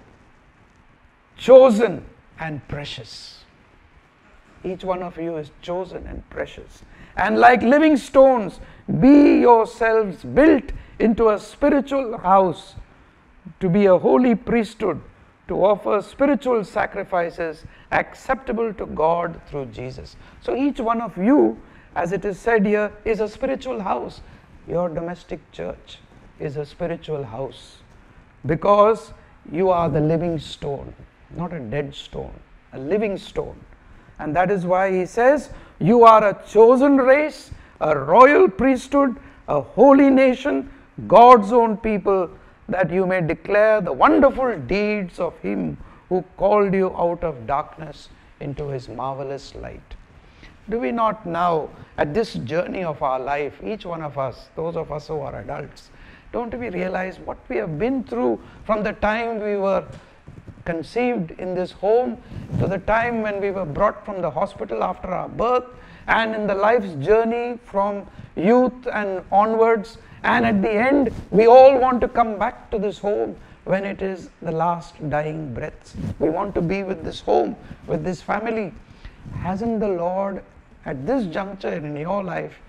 chosen and precious. Each one of you is chosen and precious. And like living stones, be yourselves built into a spiritual house, to be a holy priesthood, to offer spiritual sacrifices acceptable to God through Jesus. So each one of you, as it is said here, is a spiritual house. Your domestic church is a spiritual house, because you are the living stone, not a dead stone, a living stone. And that is why he says, you are a chosen race, a royal priesthood, a holy nation, God's own people, that you may declare the wonderful deeds of Him who called you out of darkness into His marvelous light. Do we not now, at this journey of our life, each one of us, those of us who are adults, don't we realize what we have been through from the time we were conceived in this home to the time when we were brought from the hospital after our birth, and in the life's journey from youth and onwards, and at the end we all want to come back to this home when it is the last dying breaths. We want to be with this home, with this family. Hasn't the Lord at this juncture in your life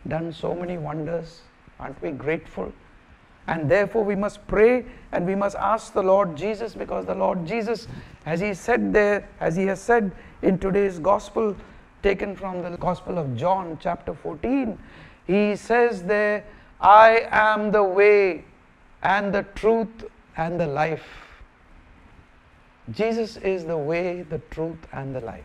done so many wonders? Aren't we grateful? And therefore we must pray and we must ask the Lord Jesus, because the Lord Jesus, as He said there, as He has said in today's gospel, taken from the Gospel of John chapter 14, He says there, I am the way and the truth and the life. Jesus is the way, the truth and the life.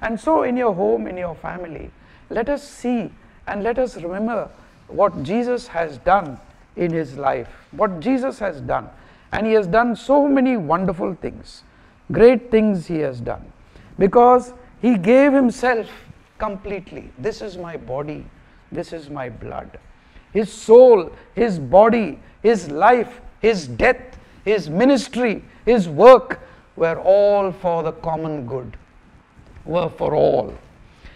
And so in your home, in your family, let us see and let us remember what Jesus has done in His life, what Jesus has done. And He has done so many wonderful things, great things He has done, because He gave Himself completely. This is my body, this is my blood. His soul, His body, His life, His death, His ministry, His work were all for the common good, were for all.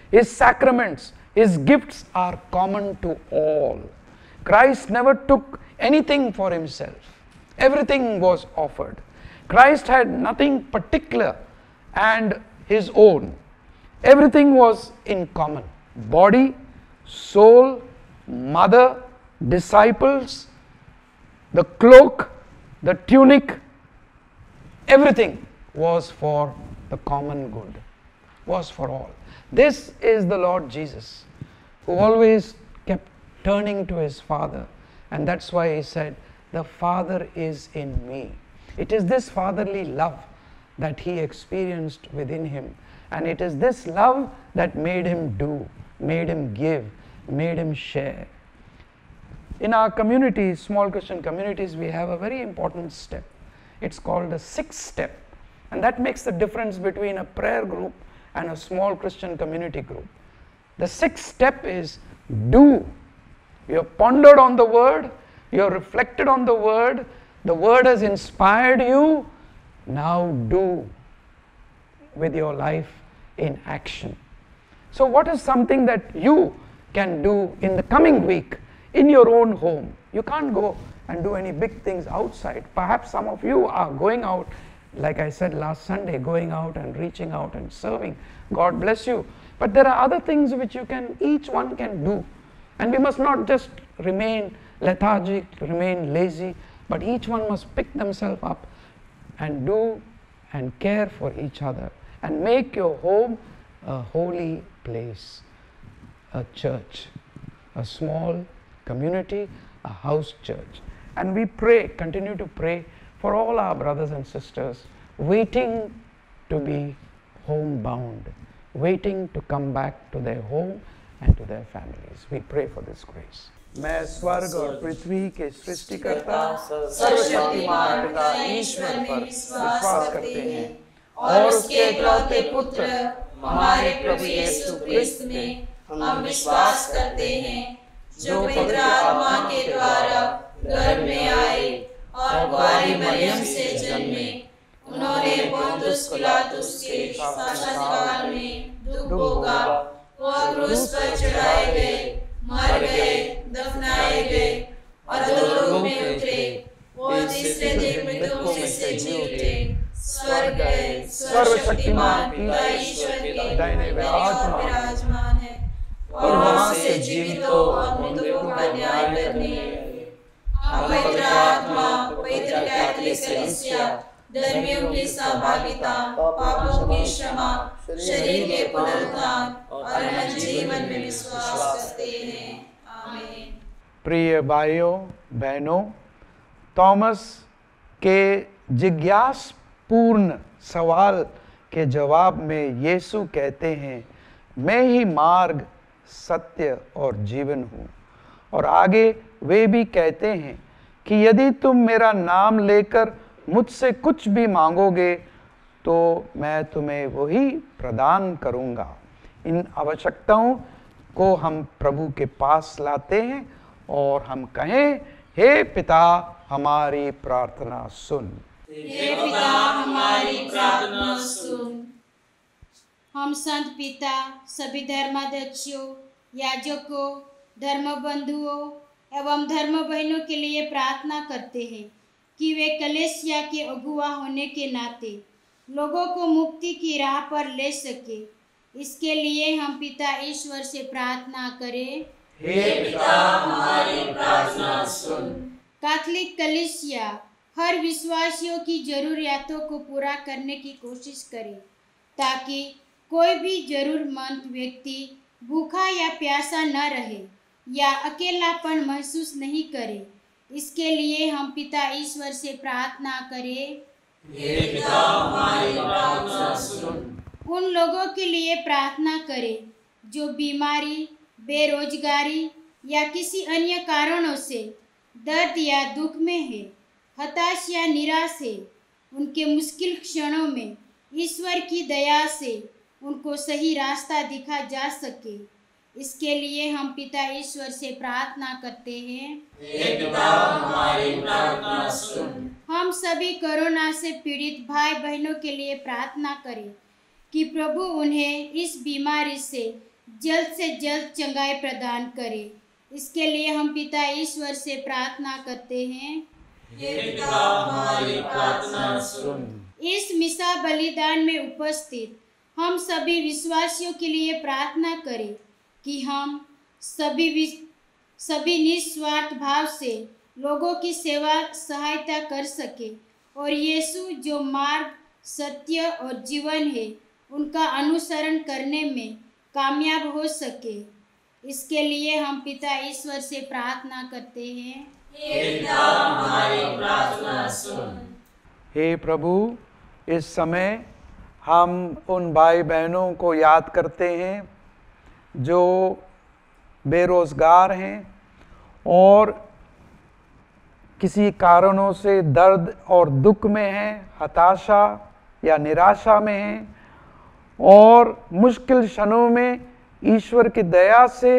His sacraments, His gifts are common to all. Christ never took anything for Himself. Everything was offered. Christ had nothing particular and His own. Everything was in common. Body, soul, mother, disciples, the cloak, the tunic, everything was for the common good, was for all. This is the Lord Jesus, who always kept turning to His Father, and that's why He said, the Father is in me. It is this fatherly love that He experienced within Him, and it is this love that made Him do, made Him give, made Him share. In our communities, small Christian communities, we have a very important step. It's called the sixth step, and that makes the difference between a prayer group and a small Christian community group. The sixth step is do. You have pondered on the Word, you have reflected on the Word has inspired you, now do with your life in action. So what is something that you can do in the coming week in your own home? You can't go and do any big things outside. Perhaps some of you are going out, like I said last Sunday, going out and reaching out and serving. God bless you. But there are other things which each one can do. And we must not just remain lethargic, remain lazy, but each one must pick themselves up and do and care for each other and make your home a holy place, a church, a small community, a house church. And we pray, continue to pray for all our brothers and sisters waiting to be homebound, waiting to come back to their home and to their families. We pray for this grace. मैं स्वर्ग और पृथ्वी के सृष्टिकर्ता सर्वशक्तिमान पिता ईश्वर पर विश्वास करते हैं और उसके इकलौते पुत्र हमारे प्रभु यीशु क्रिस्त में हम विश्वास करते हैं, जो पवित्र आत्मा के द्वारा गर्भ में आए और कुंवारी मरियम से जन्मे। उन्होंने पोंतुस पिलातुस के शासनकाल में दुख भोगा, वह क्रूस पर चढ़ाए गए, मर गए, दफनाए गए और अधोलोक में उतरे। वो तीसरे दिन मृतकों में से जी उठे, स्वर्ग गए, सर्वशक्तिमान पिता ईश्वर के दाहिने विराजमान है और वहां से जीवितों और मृतकों का न्याय करने। पवित्र आत्मा, पवित्र कैथोलिक कलीसिया, धर्मियों की सहभागिता, पापों की क्षमा, शरीर के पुनरुत्थान और अनंत जीवन में विश्वास करते हैं। आमीन। प्रिय भाइयों बहनों, थॉमस के जिज्ञासपूर्ण सवाल के जवाब में यीशु कहते हैं, मैं ही मार्ग, सत्य और जीवन हूँ। और आगे वे भी कहते हैं कि यदि तुम मेरा नाम लेकर मुझसे कुछ भी मांगोगे तो मैं तुम्हें वही प्रदान करूँगा। इन आवश्यकताओं को हम प्रभु के पास लाते हैं और हम कहें, हे पिता हमारी प्रार्थना सुन। हे पिता हमारी प्रार्थना सुन। हम संत पिता, सभी धर्माध्यक्षों, याजकों, धर्म बंधुओं एवं धर्म बहनों के लिए प्रार्थना करते हैं कि वे कलीसिया के अगुवा होने के नाते लोगों को मुक्ति की राह पर ले सके। इसके लिए हम पिता ईश्वर से प्रार्थना करें, हे पिता हमारी प्रार्थना सुन। कैथोलिक कलीसिया हर विश्वासियों की जरूरियातों को पूरा करने की कोशिश करे ताकि कोई भी जरूरतमंद व्यक्ति भूखा या प्यासा न रहे या अकेलापन महसूस नहीं करे। इसके लिए हम पिता ईश्वर से प्रार्थना करें, हे पिता हमारी प्रार्थना सुन। उन लोगों के लिए प्रार्थना करें जो बीमारी, बेरोजगारी या किसी अन्य कारणों से दर्द या दुख में है, हताश या निराश है। उनके मुश्किल क्षणों में ईश्वर की दया से उनको सही रास्ता दिखा जा सके। इसके लिए हम पिता ईश्वर से प्रार्थना करते हैं, हे पिता हमारी प्रार्थना सुन। हम सभी कोरोना से पीड़ित भाई बहनों के लिए प्रार्थना करें कि प्रभु उन्हें इस बीमारी से जल्द चंगाई प्रदान करे। इसके लिए हम पिता ईश्वर से प्रार्थना करते हैं, हे पिता हमारी प्रार्थना सुन। इस मिसा बलिदान में उपस्थित हम सभी विश्वासियों के लिए प्रार्थना करें कि हम सभी निस्वार्थ भाव से लोगों की सेवा सहायता कर सके और यीशु जो मार्ग, सत्य और जीवन है उनका अनुसरण करने में कामयाब हो सके। इसके लिए हम पिता ईश्वर से प्रार्थना करते हैं, हे पिता हमारी प्रार्थना सुन। हे प्रभु, इस समय हम उन भाई बहनों को याद करते हैं जो बेरोज़गार हैं और किसी कारणों से दर्द और दुख में हैं, हताशा या निराशा में हैं और मुश्किल क्षणों में ईश्वर की दया से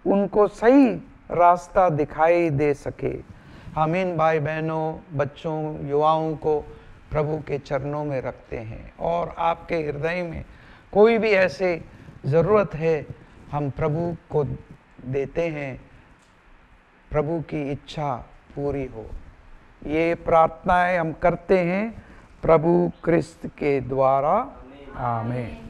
उनको सही रास्ता दिखाई दे सके। हम इन भाई बहनों, बच्चों, युवाओं को प्रभु के चरणों में रखते हैं और आपके हृदय में कोई भी ऐसे ज़रूरत है हम प्रभु को देते हैं, प्रभु की इच्छा पूरी हो। ये प्रार्थनाएं हम करते हैं प्रभु क्रिस्त के द्वारा। आमीन।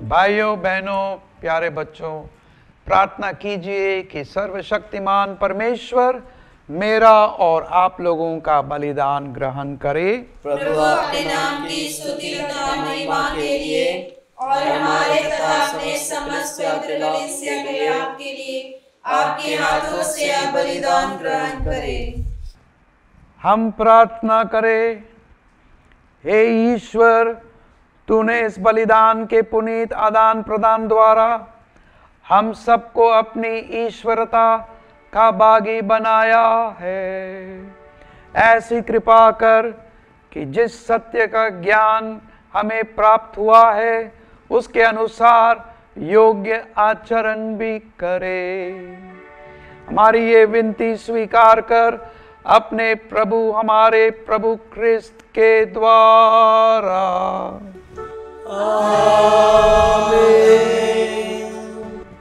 भाइयों बहनों प्यारे बच्चों, प्रार्थना कीजिए कि सर्वशक्तिमान परमेश्वर मेरा और आप लोगों का बलिदान ग्रहण करे। प्रभु अपने नाम की स्तुति तथा महिमा के लिए और हमारे तथा अपने समस्त कलीसिया के लाभ के लिए आपके हाथों से यह बलिदान ग्रहण करे। हम प्रार्थना करें। हे ईश्वर, तूने इस बलिदान के पुनीत आदान प्रदान द्वारा हम सबको अपनी ईश्वरता का भागी बनाया है। ऐसी कृपा कर कि जिस सत्य का ज्ञान हमें प्राप्त हुआ है उसके अनुसार योग्य आचरण भी करे। हमारी ये विनती स्वीकार कर अपने प्रभु हमारे प्रभु क्रिस्त के द्वारा।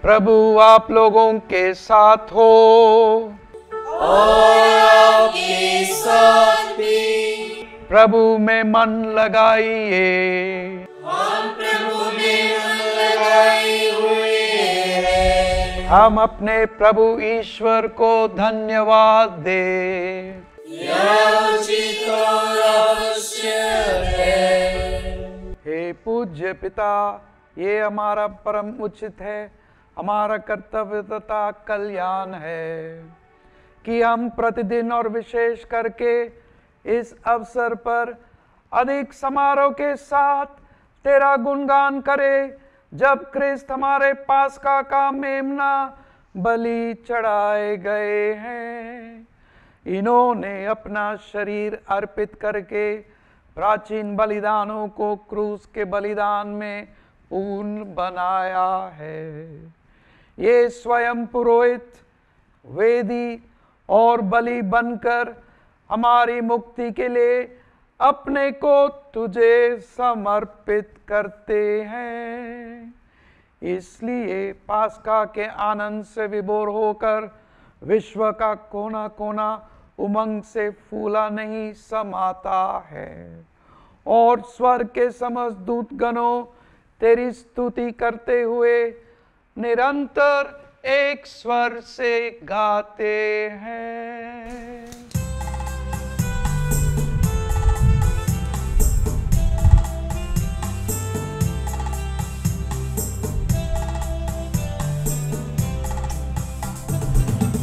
प्रभु आप लोगों के साथ हो और आपके साथ भी। प्रभु में मन लगाइए। हम प्रभु में मन लगाए हुए हैं। हम अपने प्रभु ईश्वर को धन्यवाद दे। यह उचित और आवश्यक है। हे पूज्य पिता, ये हमारा परम उचित है, हमारा कर्तव्य तथा कल्याण है कि हम प्रतिदिन और विशेष करके इस अवसर पर अधिक समारोह के साथ तेरा गुणगान करें, जब क्रिस्त हमारे पास्का का मेमना बलि चढ़ाए गए हैं। इन्होंने अपना शरीर अर्पित करके प्राचीन बलिदानों को क्रूस के बलिदान में पूर्ण बनाया है। ये स्वयं पुरोहित, वेदी और बलि बनकर हमारी मुक्ति के लिए अपने को तुझे समर्पित करते हैं। इसलिए पास्का के आनंद से विभोर होकर विश्व का कोना कोना उमंग से फूला नहीं समाता है और स्वर्ग के समस्त दूतगणों तेरी स्तुति करते हुए निरंतर एक स्वर से गाते हैं।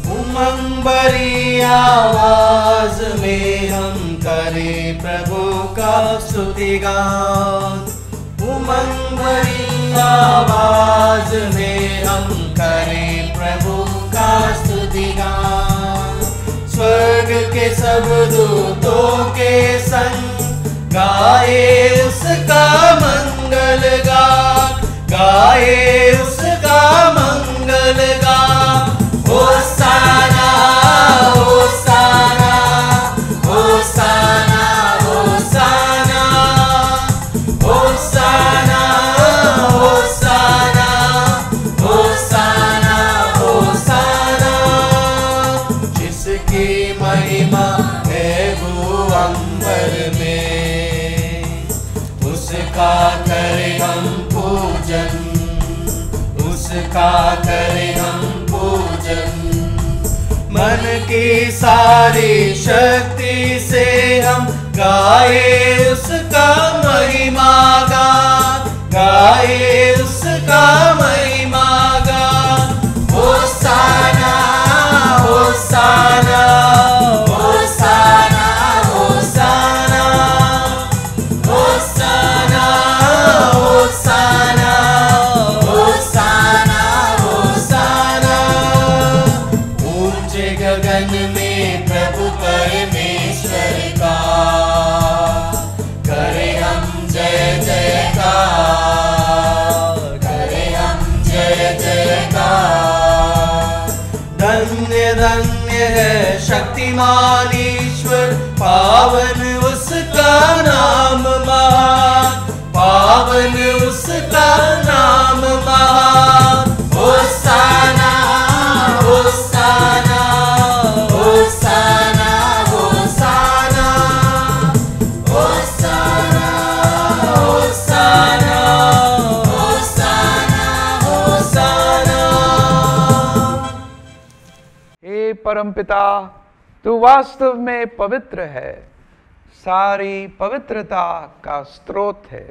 उमंग भरी आवाज में हम करें प्रभु का स्तुतिगान। उमंग भरी आवाज में हम करें प्रभु का स्तुतिगान। स्वर्ग के सब दूतों के संग गाए उसका मंगल गान, गाए उसका मंगल गान। होसाना होसाना होसाना होसाना होसाना होसाना होसाना होसाना। जिसकी महिमा है वो अंबर में, उसका करें हम पूजन, उसका करें हम पूजन। मन की सारी शक्ति से हम गाए उसका महिमा गान, गाए उसका महिमा गान। होसाना होसाना होसाना होसाना होसाना होसाना होसाना होसाना। ऊंचे गगन में प्रभु परमेश्वर का करें हम जय जयकार, करें हम जय जयकार। धन्य धन्य है शक्तिमान ईश्वर, पावन उसका नाम महान, पावन उसका नाम महान। होसाना होसाना होसाना होसाना होसाना होसाना होसाना होसाना। हे परमपिता, तू वास्तव में पवित्र है, सारी पवित्रता का स्रोत है।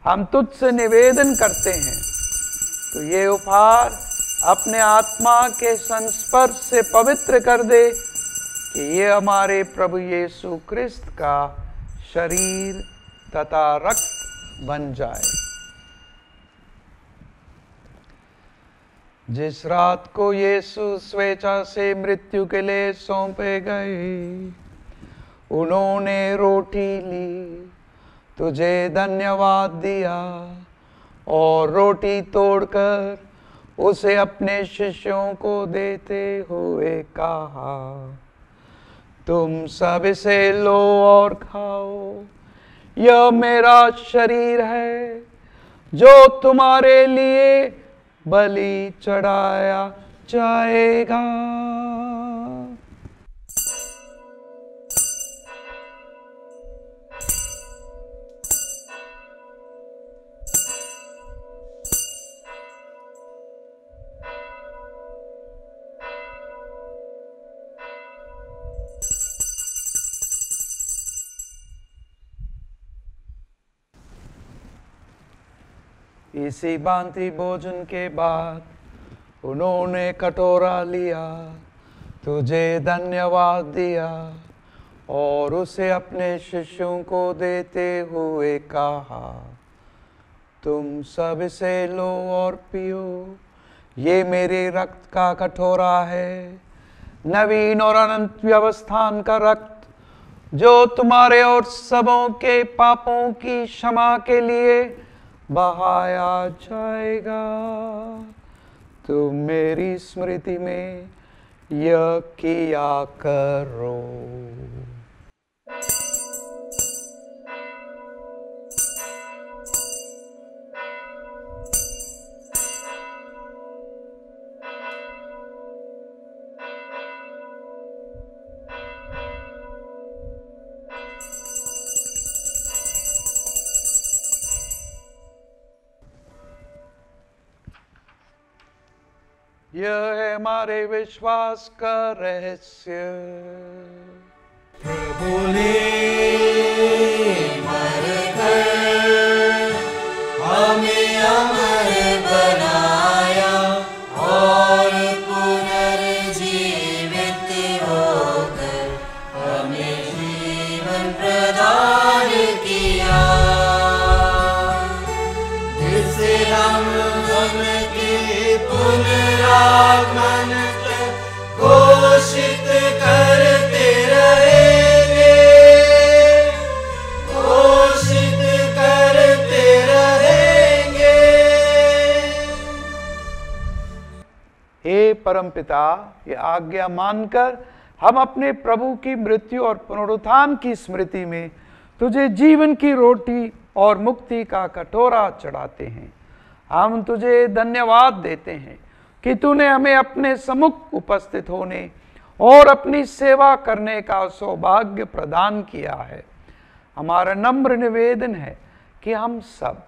हम तुझसे निवेदन करते हैं तो ये उपहार अपने आत्मा के संस्पर्श से पवित्र कर दे कि ये हमारे प्रभु यीशु क्रिस्त का शरीर तथा रक्त बन जाए। जिस रात को यीशु स्वेच्छा से मृत्यु के लिए सौंपे गए, उन्होंने रोटी ली, तुझे धन्यवाद दिया और रोटी तोड़कर उसे अपने शिष्यों को देते हुए कहा, तुम सब इसे लो और खाओ, यह मेरा शरीर है जो तुम्हारे लिए बलि चढ़ाया जाएगा। इसी भांति भोजन के बाद उन्होंने कटोरा लिया, तुझे धन्यवाद दिया और उसे अपने शिष्यों को देते हुए कहा, तुम सब इसे लो और पियो, ये मेरे रक्त का कटोरा है, नवीन और अनंत व्यवस्थान का रक्त, जो तुम्हारे और सबों के पापों की क्षमा के लिए बहाया जाएगा। तुम मेरी स्मृति में यह किया करो। यह है हमारे विश्वास का रहस्य। प्रभु ने मरकर हमें अमर बनाया और पुनर्जीवित होकर हमें जीवन प्रदान किया, जिससे हम उनके पुनरागमन तक घोषित करते रहेंगे, घोषित करते रहेंगे। हे परमपिता, ये आज्ञा मानकर हम अपने प्रभु की मृत्यु और पुनरुत्थान की स्मृति में तुझे जीवन की रोटी और मुक्ति का कटोरा चढ़ाते हैं। हम तुझे धन्यवाद देते हैं कि तूने हमें अपने सम्मुख उपस्थित होने और अपनी सेवा करने का सौभाग्य प्रदान किया है। हमारा नम्र निवेदन है कि हम सब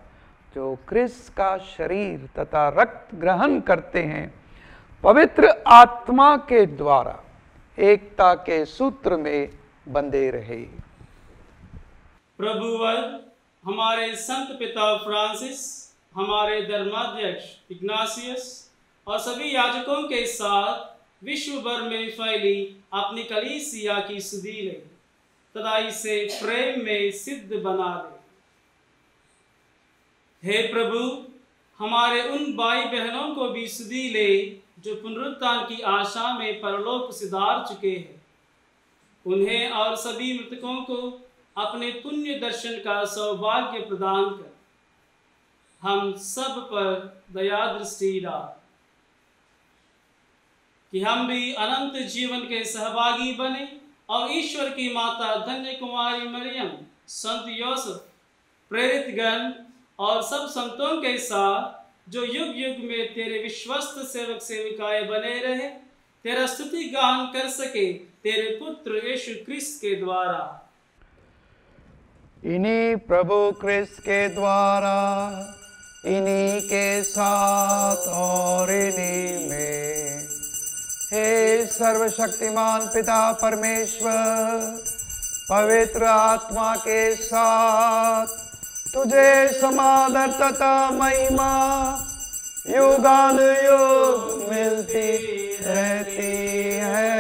जो क्रिस्त का शरीर तथा रक्त ग्रहण करते हैं, पवित्र आत्मा के द्वारा एकता के सूत्र में बंधे रहे। प्रभुवर हमारे संत पिता फ्रांसिस, हमारे धर्माध्यक्ष इग्नासियस और सभी याजकों के साथ विश्व भर में फैली अपनी कलीसिया की सुधि ले तथा इसे प्रेम में सिद्ध बना दे। हे प्रभु, हमारे उन भाई बहनों को भी सुधि ले जो पुनरुत्थान की आशा में परलोक सिधार चुके हैं। उन्हें और सभी मृतकों को अपने पुण्य दर्शन का सौभाग्य प्रदान कर हम सब पर दया दृष्टि डाल, कि हम भी अनंत जीवन के सहभागी बने और ईश्वर की माता धन्य कुमारी मरियम, संत योसेफ, प्रेरित गण और सब संतों के साथ जो युग युग में तेरे विश्वस्त सेवक सेविकाएं बने रहे, तेरा स्तुति गान कर सके तेरे पुत्र यीशु क्रिस्त के द्वारा। इन्हीं प्रभु क्रिस्त के द्वारा, इन्हीं के साथ और इन्हीं में, हे सर्वशक्तिमान पिता परमेश्वर, पवित्र आत्मा के साथ तुझे समादर तथा महिमा युगानुयुग मिलती रहती है।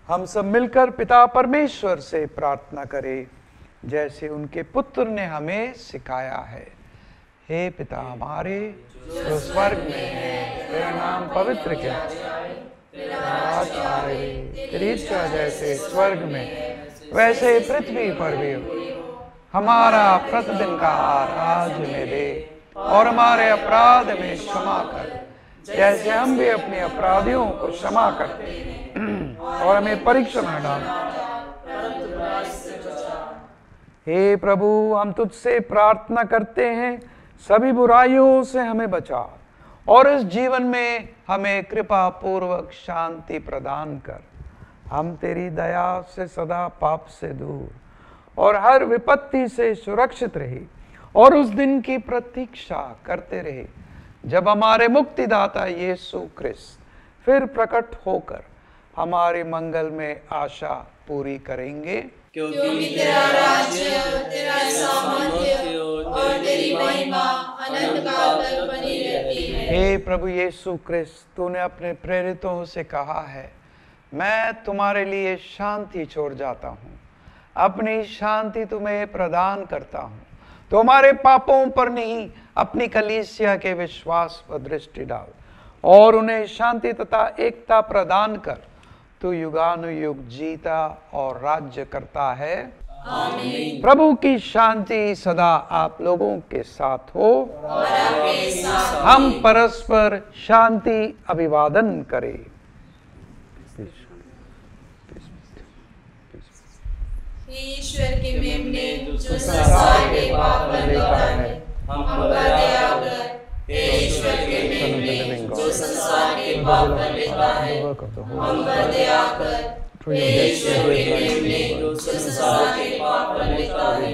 हम सब मिलकर पिता परमेश्वर से प्रार्थना करें जैसे उनके पुत्र ने हमें सिखाया है। हे पिता हमारे जो स्वर्ग में है, तेरा नाम पवित्र किया जाए, तेरी इच्छा जैसे स्वर्ग में वैसे पृथ्वी पर भी हो। हमारा प्रतिदिन का आहार आज हमें दे और हमारे अपराध में क्षमा कर जैसे हम भी अपने अपराधियों को क्षमा करते हैं, और हमें परीक्षा में डाल। हे प्रभु, हम तुझसे प्रार्थना करते हैं, सभी बुराइयों से हमें बचा और इस जीवन में हमें कृपा पूर्वक शांति प्रदान कर। हम तेरी दया से सदा पाप से दूर और हर विपत्ति से सुरक्षित रहे और उस दिन की प्रतीक्षा करते रहे जब हमारे मुक्तिदाता यीशु क्रिस्त फिर प्रकट होकर हमारे मंगल में आशा पूरी करेंगे। क्योंकि तेरा राज्य, तेरा सामर्थ्य और तेरी महिमा अनंत काल तक बनी रहती है। हे प्रभु यीशु क्रिस्त, तूने अपने प्रेरितों से कहा है, मैं तुम्हारे लिए शांति छोड़ जाता हूँ, अपनी शांति तुम्हें प्रदान करता हूँ। तो हमारे पापों पर नहीं, अपनी कलीसिया के विश्वास पर दृष्टि डाल और उन्हें शांति तथा एकता प्रदान कर। तू युगानुयुग जीता और राज्य करता है। आमीन। प्रभु की शांति सदा आप लोगों के साथ हो। और आपके साथ हम परस्पर शांति अभिवादन करें। ईश्वर के मेमने जो संसार के पाप पर लेता है, हम पर दया कर। हे ईश्वर के मेमने जो संसार के पाप पर लेता है, हम पर दया कर। हे ईश्वर के मेमने जो संसार के पाप पर लेता है,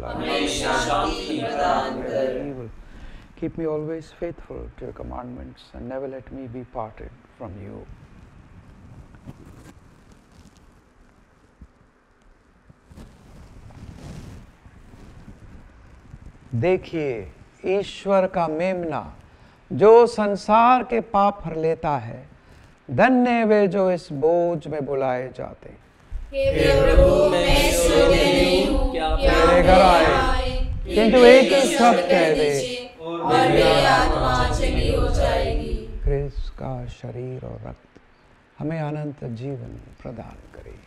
हमें शांति प्रदान कर। Keep me always faithful to your commandments and never let me be parted from you. देखिए ईश्वर का मेमना जो संसार के पाप हर लेता है। धन्य वे जो इस बोझ में बुलाए जाते। हे प्रभु, मैं योग्य नहीं हूँ कि आप मेरे घर आए, किंतु एक ही शब्द कह दे और मेरी आत्मा चंगी हो जाएगी। क्रिस्त का शरीर और रक्त हमें अनंत जीवन प्रदान करे।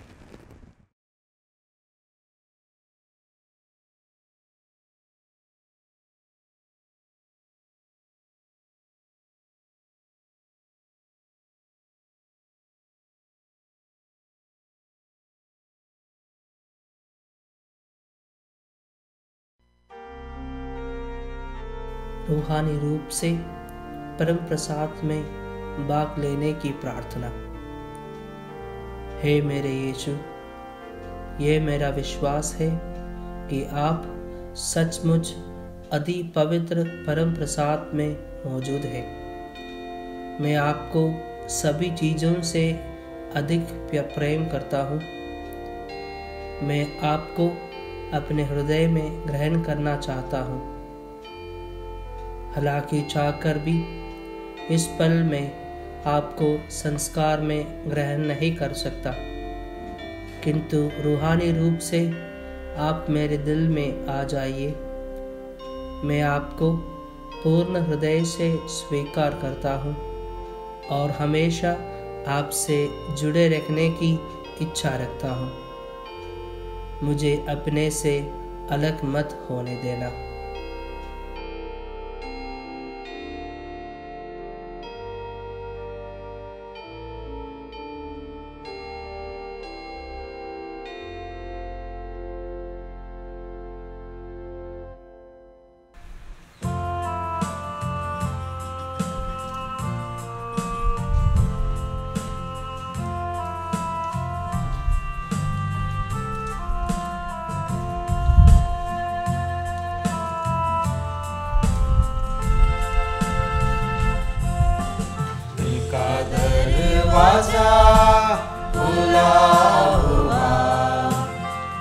रूहानी रूप से परम प्रसाद में भाग लेने की प्रार्थना। हे मेरे यीशु, ये मेरा विश्वास है कि आप सचमुच अति पवित्र परम प्रसाद में मौजूद हैं। मैं आपको सभी चीज़ों से अधिक प्रेम करता हूँ। मैं आपको अपने हृदय में ग्रहण करना चाहता हूँ। हालांकि चाहकर भी इस पल में आपको संस्कार में ग्रहण नहीं कर सकता, किंतु रूहानी रूप से आप मेरे दिल में आ जाइए। मैं आपको पूर्ण हृदय से स्वीकार करता हूँ और हमेशा आपसे जुड़े रहने की इच्छा रखता हूँ। मुझे अपने से अलग मत होने देना। दरवाजा खुला हुआ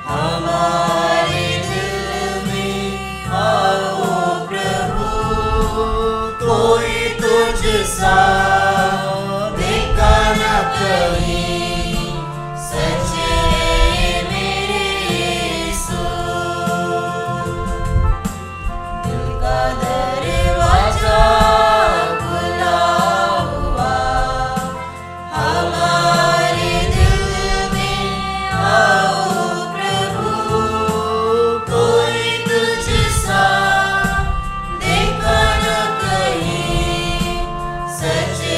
हमारे दिल में आओ प्रभु, कोई तुझसा देखा न कहीं, सच्चे मेरे यीशु। दिल का दरवाजा सच्चे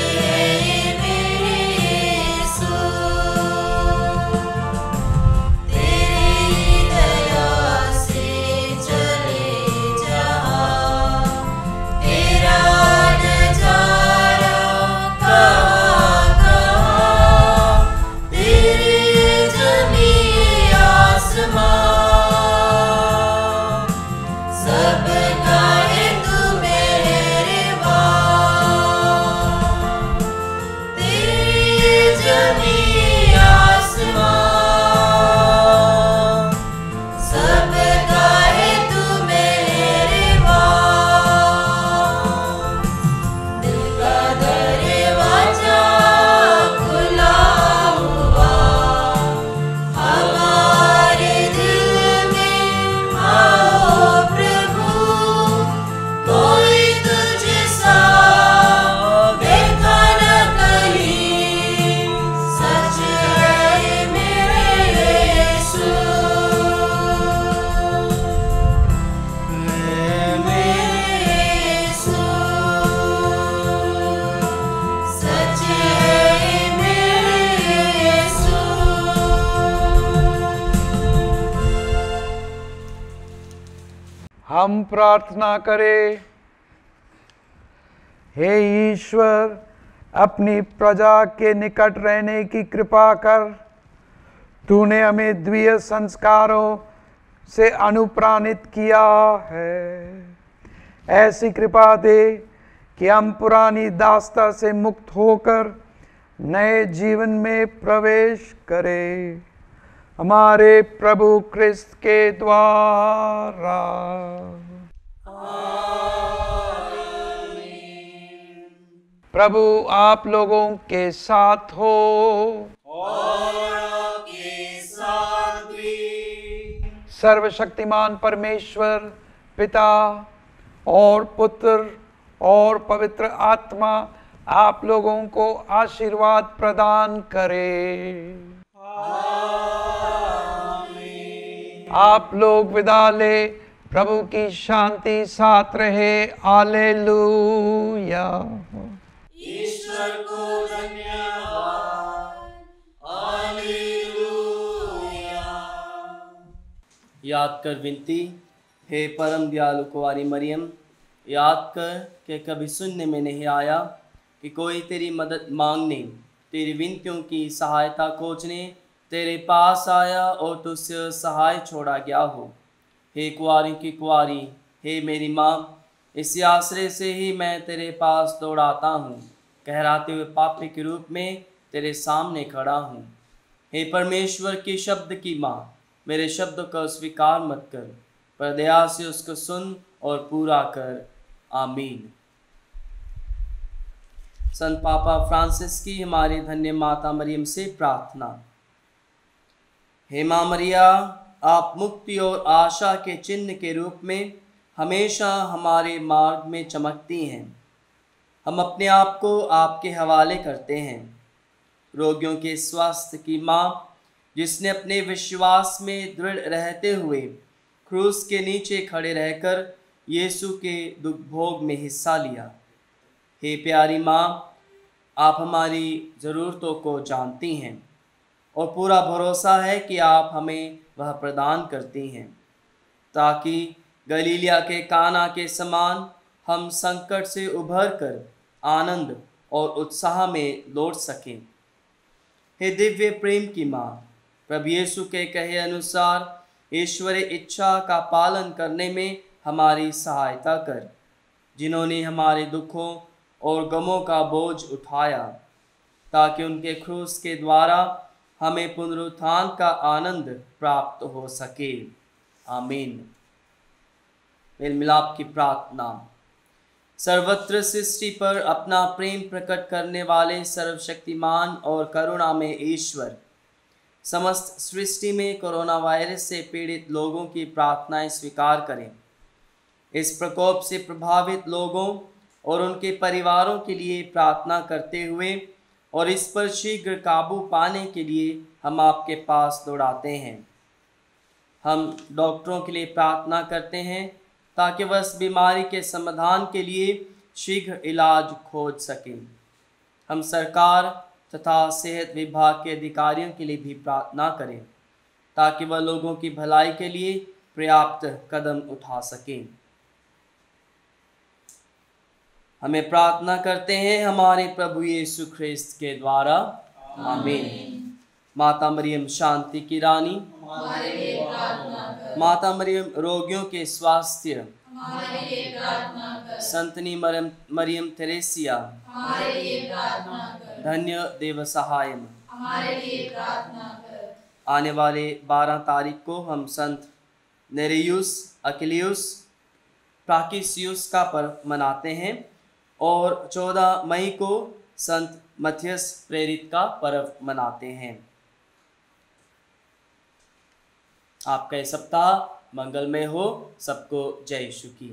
हम प्रार्थना करें। हे ईश्वर, अपनी प्रजा के निकट रहने की कृपा कर। तूने हमें द्वितीय संस्कारों से अनुप्राणित किया है। ऐसी कृपा दे कि हम पुरानी दास्ता से मुक्त होकर नए जीवन में प्रवेश करें, हमारे प्रभु क्रिस्त के द्वारा। प्रभु आप लोगों के साथ हो और आपके साथ भी। सर्वशक्तिमान परमेश्वर पिता और पुत्र और पवित्र आत्मा आप लोगों को आशीर्वाद प्रदान करे। आप लोग विदा ले। प्रभु की शांति साथ रहे। हालेलुया। ईश्वर को धन्यवाद। हालेलुया। याद कर विनती, हे परम दयालु कुंवारी मरियम, याद कर कि कभी सुनने में नहीं आया कि कोई तेरी मदद मांगने, तेरी विनतियों की सहायता खोजने तेरे पास आया और तुझसे सहाय छोड़ा गया हो। हे कुंवारी की कुंवारी, हे मेरी माँ, इसी आश्रय से ही मैं तेरे पास दौड़ाता हूँ, कहराते हुए पापी के रूप में तेरे सामने खड़ा हूँ। हे परमेश्वर की शब्द की माँ, मेरे शब्द को स्वीकार मत कर, पर दया से उसको सुन और पूरा कर। आमीन। संत पापा फ्रांसिस की हमारी धन्य माता मरियम से प्रार्थना। हे माँ मरिया, आप मुक्ति और आशा के चिन्ह के रूप में हमेशा हमारे मार्ग में चमकती हैं। हम अपने आप को आपके हवाले करते हैं। रोगियों के स्वास्थ्य की माँ, जिसने अपने विश्वास में दृढ़ रहते हुए क्रूस के नीचे खड़े रहकर यीशु के दुख भोग में हिस्सा लिया। हे प्यारी माँ, आप हमारी ज़रूरतों को जानती हैं और पूरा भरोसा है कि आप हमें वह प्रदान करती हैं, ताकि गलीलिया के काना के समान हम संकट से उभर कर आनंद और उत्साह में लौट सकें। हे दिव्य प्रेम की माँ, प्रभु यीशु के कहे अनुसार ईश्वरीय इच्छा का पालन करने में हमारी सहायता कर, जिन्होंने हमारे दुखों और गमों का बोझ उठाया, ताकि उनके क्रूस के द्वारा हमें पुनरुत्थान का आनंद प्राप्त हो सके। आमीन। मेल मिलाप की प्रार्थना। सर्वत्र सृष्टि पर अपना प्रेम प्रकट करने वाले सर्वशक्तिमान और करुणामय ईश्वर, समस्त सृष्टि में कोरोना वायरस से पीड़ित लोगों की प्रार्थनाएं स्वीकार करें। इस प्रकोप से प्रभावित लोगों और उनके परिवारों के लिए प्रार्थना करते हुए और इस पर शीघ्र काबू पाने के लिए हम आपके पास दौड़ाते हैं। हम डॉक्टरों के लिए प्रार्थना करते हैं ताकि वह इस बीमारी के समाधान के लिए शीघ्र इलाज खोज सकें। हम सरकार तथा सेहत विभाग के अधिकारियों के लिए भी प्रार्थना करें, ताकि वह लोगों की भलाई के लिए पर्याप्त कदम उठा सकें। हमें प्रार्थना करते हैं हमारे प्रभु यीशु ख्रिस्त के द्वारा। आमीन। माता मरियम शांति की रानी, हमारे लिए प्रार्थना कर। माता मरियम रोगियों के स्वास्थ्य, हमारे लिए प्रार्थना कर। संतनी मरियम थेरेसिया, हमारे लिए प्रार्थना कर। धन्य देव सहायम, हमारे लिए प्रार्थना कर। आने वाले 12 तारीख को हम संत नेरेयुस अकिलियुस प्राकिसियुस का पर्व मनाते हैं और 14 मई को संत मथियस प्रेरित का पर्व मनाते हैं। आपका ये सप्ताह मंगलमय हो। सबको जय यीशु की।